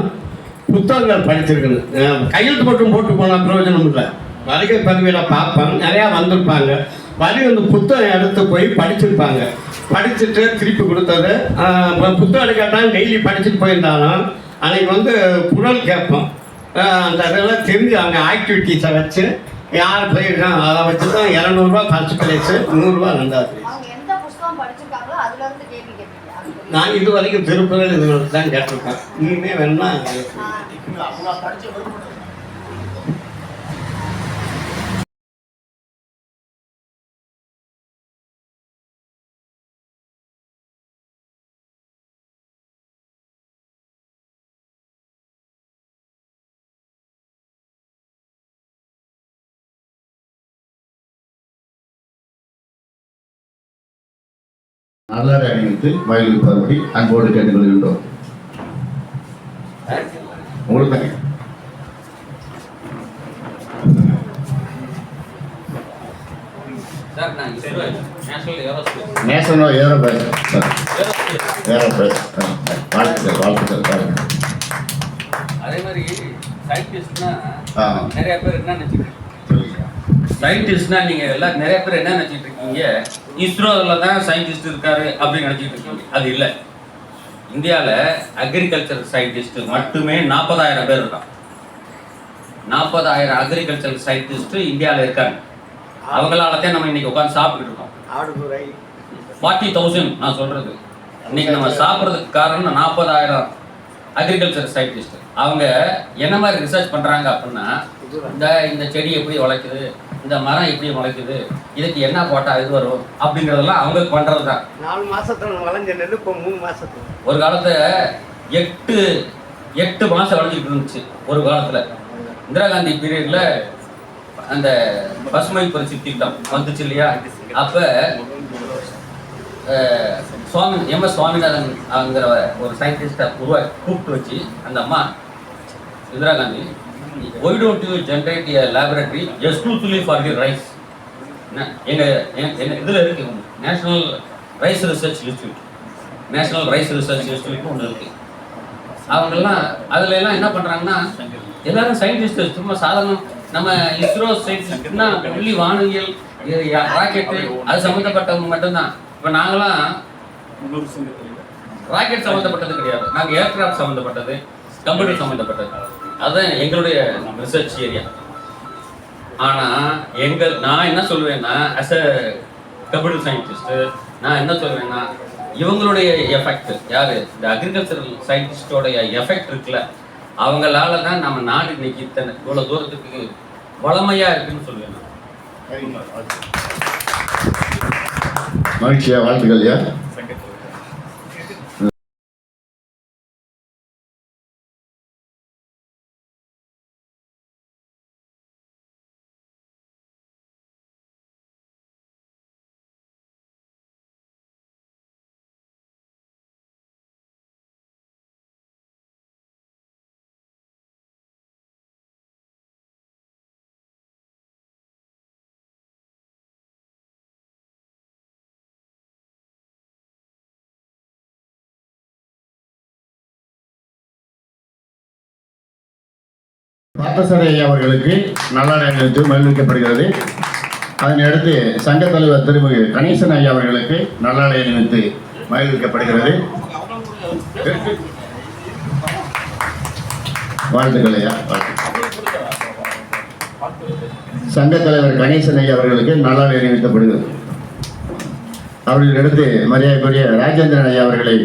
புத்தகங்கள் படிச்சிருக்கணும். கையெழுத்து மட்டும் போட்டு போனால் பிரயோஜனம் இல்லை. வருகை பதிவில் பார்ப்பாங்க, நிறையா வந்திருப்பாங்க. வந்து புத்தகம் எடுத்து போய் படிச்சிருப்பாங்க. படிச்சுட்டு திருப்பி கொடுத்தது புத்தகம் எடுக்காட்டாலும் டெய்லி படிச்சுட்டு போயிருந்தாலும் அன்றைக்கி வந்து குரல் கேட்போம். அந்த இதெல்லாம் தெரிஞ்சு அவங்க ஆக்டிவிட்டீஸை வச்சு யார் போயிருக்காங்க அதை வச்சு தான் 200 ரூபா ஃபர்ஸ்ட் ப்ரைஸு, 100 ரூபா 2வது ப்ரைஸ். நான் இது வரைக்கும் திருப்புகள் இது தான் கேட்டிருக்கேன். இனிமே வேணும்னா நல்ல அணிவித்து மகிழ்விப்பபடி அன்போடு கேட்டுக்கொள்கின்றோம். உங்களுக்கு நேஷனல் ஏரோபேஸ் வாழ்த்துக்கள். அதே மாதிரி சயின்டிஸ்ட்னா நிறைய பேர் என்ன நினைச்சிருக்கீங்க? சயின்டிஸ்ட்னா நீங்க எல்லாம் நிறைய பேர் என்ன நினைச்சிட்டு இருக்கீங்க, இஸ்ரோல தான் சயின்டிஸ்ட் இருக்காரு அப்படின்னு நினைச்சிட்டு இருக்கீங்க. அது இல்லை. இந்தியாவில் அக்ரிகல்ச்சர் சயின்டிஸ்ட் மட்டுமே 40,000 பேர் இருக்காங்க. 40,000 அக்ரிகல்ச்சர் சயின்டிஸ்ட் இந்தியாவில் இருக்காங்க. அவங்களால தான் நம்ம இன்னைக்கு உட்காந்து சாப்பிட்டுட்டு இருக்கோம். 40,000 நான் சொல்றது. இன்னைக்கு நம்ம சாப்பிட்றதுக்கு காரணம் 40,000 அக்ரிகல்ச்சர் சயின்டிஸ்ட். அவங்க என்ன மாதிரி ரிசர்ச் பண்றாங்க அப்படின்னா, இந்த செடி எப்படி வளர்க்குது, இந்த மரம் எப்படி முளைக்குது, இதுக்கு என்ன போட்டால் இது வரும் அப்படிங்கிறதெல்லாம் அவங்க பண்ணுறது தான். 4 மாதத்துல வளைஞ்ச நெல் இப்போ 3 மாதத்துல. ஒரு காலத்தில் 8 மாதம் வளைஞ்சிக்கிட்டு இருந்துச்சு. ஒரு காலத்தில் இந்திரா காந்தி பீரியடில் அந்த பசுமை புரட்சி திட்டம் வந்துச்சு இல்லையா? அப்போ எம்எஸ் சுவாமிநாதன் அப்படிங்கிற ஒரு சயின்டிஸ்டை கூப்பிட்டு வச்சு அந்த அம்மா Indira Gandhi, why don't you generate a laboratory exclusively for the rice? எங்க இதில் இருக்கு நேஷனல் ரைஸ் ரிசர்ச் இன்ஸ்டியூட் ஒன்று இருக்கு. அவங்கெல்லாம் அதுல எல்லாம் என்ன பண்றாங்கன்னா, எல்லாரும் சயின்டிஸ்ட் சும்மா சாதாரண நம்ம இஸ்ரோ சயின்டிஸ்ட்னா வெள்ளி வானவியல் ராக்கெட்டு அது சம்மந்தப்பட்டவங்க மட்டும்தான். இப்போ நாங்களாம் ராக்கெட் சம்மந்தப்பட்டது கிடையாது. நாங்கள் ஏர்கிராஃப்ட் சம்மந்தப்பட்டது, கம்ப்யூட்டர் சம்மந்தப்பட்டது. அதுதான் எங்களுடைய ரிசர்ச் ஏரியா. ஆனால் நான் என்ன சொல்லுவேன்னா அஸ் அ கம்ப்யூட்டர் சயின்டிஸ்ட்டு நான் என்ன சொல்லுவேன்னா இவங்களுடைய எஃபெக்ட் யார் இந்த அக்ரிகல்ச்சரல் சயின்டிஸ்டோடைய எஃபெக்ட் இருக்குல்ல அவங்களால தான் நம்ம நாடு இன்னைக்கு இத்தனை இவ்வளோ தூரத்துக்கு வளமையாக இருக்குன்னு சொல்லுவேன் மகிழ்ச்சியா வாழ்த்துக்கள் ஐயா. பார்த்தசாரதி ஐயா அவர்களுக்கு நல்லாடை அணிவித்து மகிழ்விக்கப்படுகிறது. அதனை அடுத்து சங்க தலைவர் திருமிகு கணேசன் ஐயா அவர்களுக்கு நல்லாடை அணிவித்து மகிழ்விக்கப்படுகிறது. வாழ்த்துக்கள் ஐயா. சங்க தலைவர் கணேசன் ஐயா அவர்களுக்கு நல்லாடை அணிவிக்கப்படுகிறது. அவர்கள் அடுத்து மரியாதைக்குரிய ராஜேந்திரன் ஐயா அவர்களை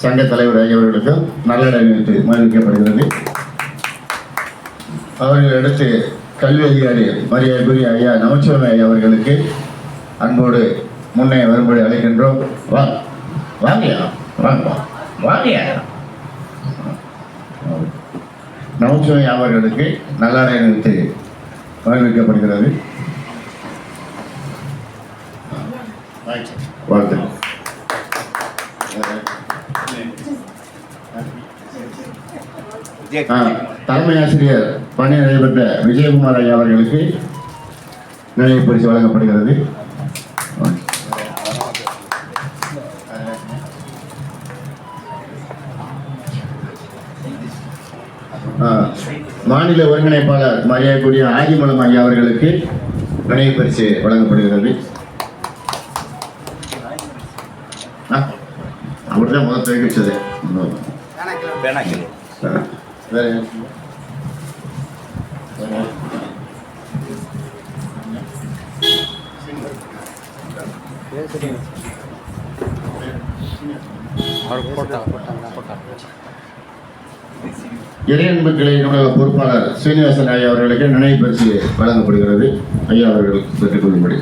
சங்க தலைவர் ஐயா அவர்களுக்கு நல்லாடை அணிவித்து மகிழ்விக்கப்படுகிறது. அவர்கள் அடுத்து கல்வி அதிகாரி மரியாதைக்குரிய ஐயா நமச்சிவாமி ஐயா அவர்களுக்கு அன்போடு முன்னே வரும்படி அழைக்கின்றோம். வாங்கயா வாங்கயா. நமச்சிவாமி அவர்களுக்கு நல்லாடை அணிவித்து மகிழ்விக்கப்படுகிறது. வாழ்த்துக்கள். தலைமை ஆசிரியர் பணி நடைபெற்ற விஜயகுமார் ஐயா அவர்களுக்கு நினைவு பரிசு வழங்கப்படுகிறது. மாநில ஒருங்கிணைப்பாளர் மரியாதைக்குரிய ஆதிமலம் ஐயா அவர்களுக்கு நினைவு பரிசு வழங்கப்படுகிறது. அவர்தான் முதல் தெரிவிச்சது. இறையன்பு கிளை நூலக பொறுப்பாளர் சீனிவாசன் ஐயா அவர்களுக்கு நினைவு பரிசு வழங்கப்படுகிறது. ஐயா அவர்கள் பெற்றுக் கொள்ளும்படி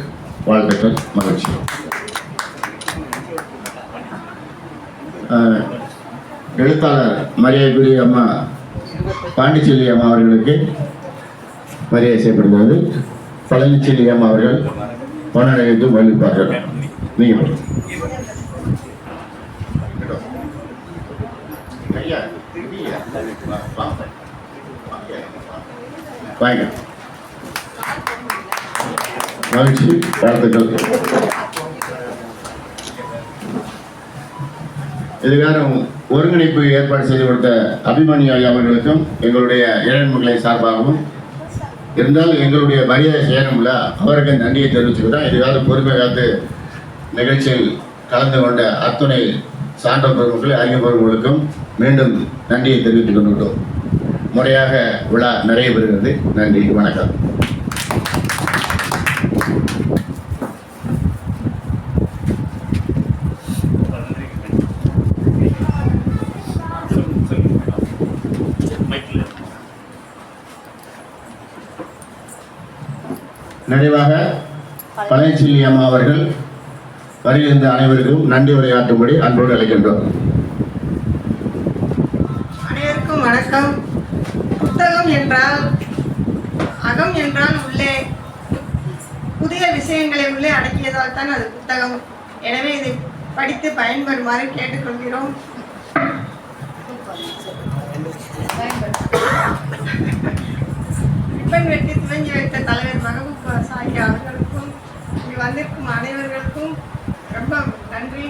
வாழ்த்துக்கள். மகிழ்ச்சி. எழுத்தாளர் மரியாதைக்குரிய அம்மா பாண்டிச்செல்வி அம்மா அவர்களுக்கு மரியாதை செய்யப்படுகிறது. பழனிச்செல்வி அம்மா அவர்கள் பொன்னடைந்து மகிழ்ப்பார்கள். நீங்கள் வாங்க. மகிழ்ச்சி. வாழ்த்துக்கள். இதுகாரம் ஒருங்கிணைப்பு ஏற்பாடு செய்து கொடுத்த அபிமன்யு ஐயா அவர்களுக்கும் எங்களுடைய இளைஞர்களை சார்பாகவும் இருந்தாலும் எங்களுடைய மரியாதை செய்யணும்ல அவருக்கு நன்றியை தெரிவிச்சுக்கிட்டோம். இதுகாலம் பொறுமை காத்து நிகழ்ச்சியில் கலந்து கொண்ட அத்துணை சான்ற பொருட்கள் அறிஞர் பொருட்களுக்கும் மீண்டும் நன்றியை தெரிவித்துக் கொண்டுவிட்டோம். முறையாக விழா நிறைய பெறுகிறது. நன்றி, வணக்கம். நிறைவாக பழனிச்செல்வி அம்மா அவர்கள் வருகின்ற அனைவருக்கும் நன்றி உரையாற்றும்படி அன்போடு அழைக்கின்றோம். அனைவருக்கும் வணக்கம். புத்தகம் என்றால் அகம் என்றால் உள்ளே புதிய விஷயங்களை உள்ளே அடக்கியதால் தான் அது புத்தகம். எனவே இதை படித்து பயன்பெறுமாறு கேட்டுக்கொள்கிறோம். ரிப்பன் வெட்டி துவங்கி வைத்த தலைவர் மகபூப் சாஹி அவர்களுக்கும் இங்கு வந்திருக்கும் அனைவர்களுக்கும் ரொம்ப நன்றி.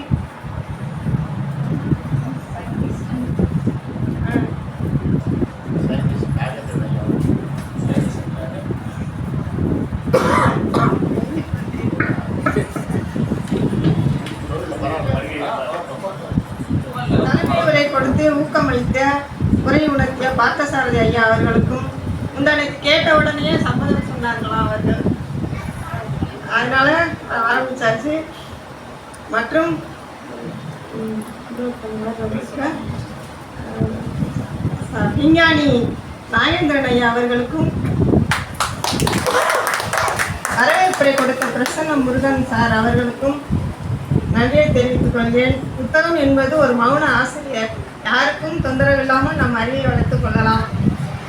தலைமை உரை கொடுத்து ஊக்கமளித்த உரை உணர்த்திய பார்த்தசாரதி ஐயா அவர்களுக்கும் முந்தானத்து கேட்ட உடனே சம்மதம் சொன்னார்களாம் அவர்கள். அதனால ஆரம்பிச்சாச்சு. மற்றும் விஞ்ஞானி நாகேந்திரன் ஐயா அவர்களுக்கும் வரவேற்பை கொடுத்த பிரசன்ன முருகன் சார் அவர்களுக்கும் நன்றியை தெரிவித்துக் கொள்கிறேன். புத்தகம் என்பது ஒரு மௌன ஆசிரியர். யாருக்கும் தொந்தரவு இல்லாமல் நம் அறிவை வளர்த்துக் கொள்ளலாம்.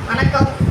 வணக்கம்.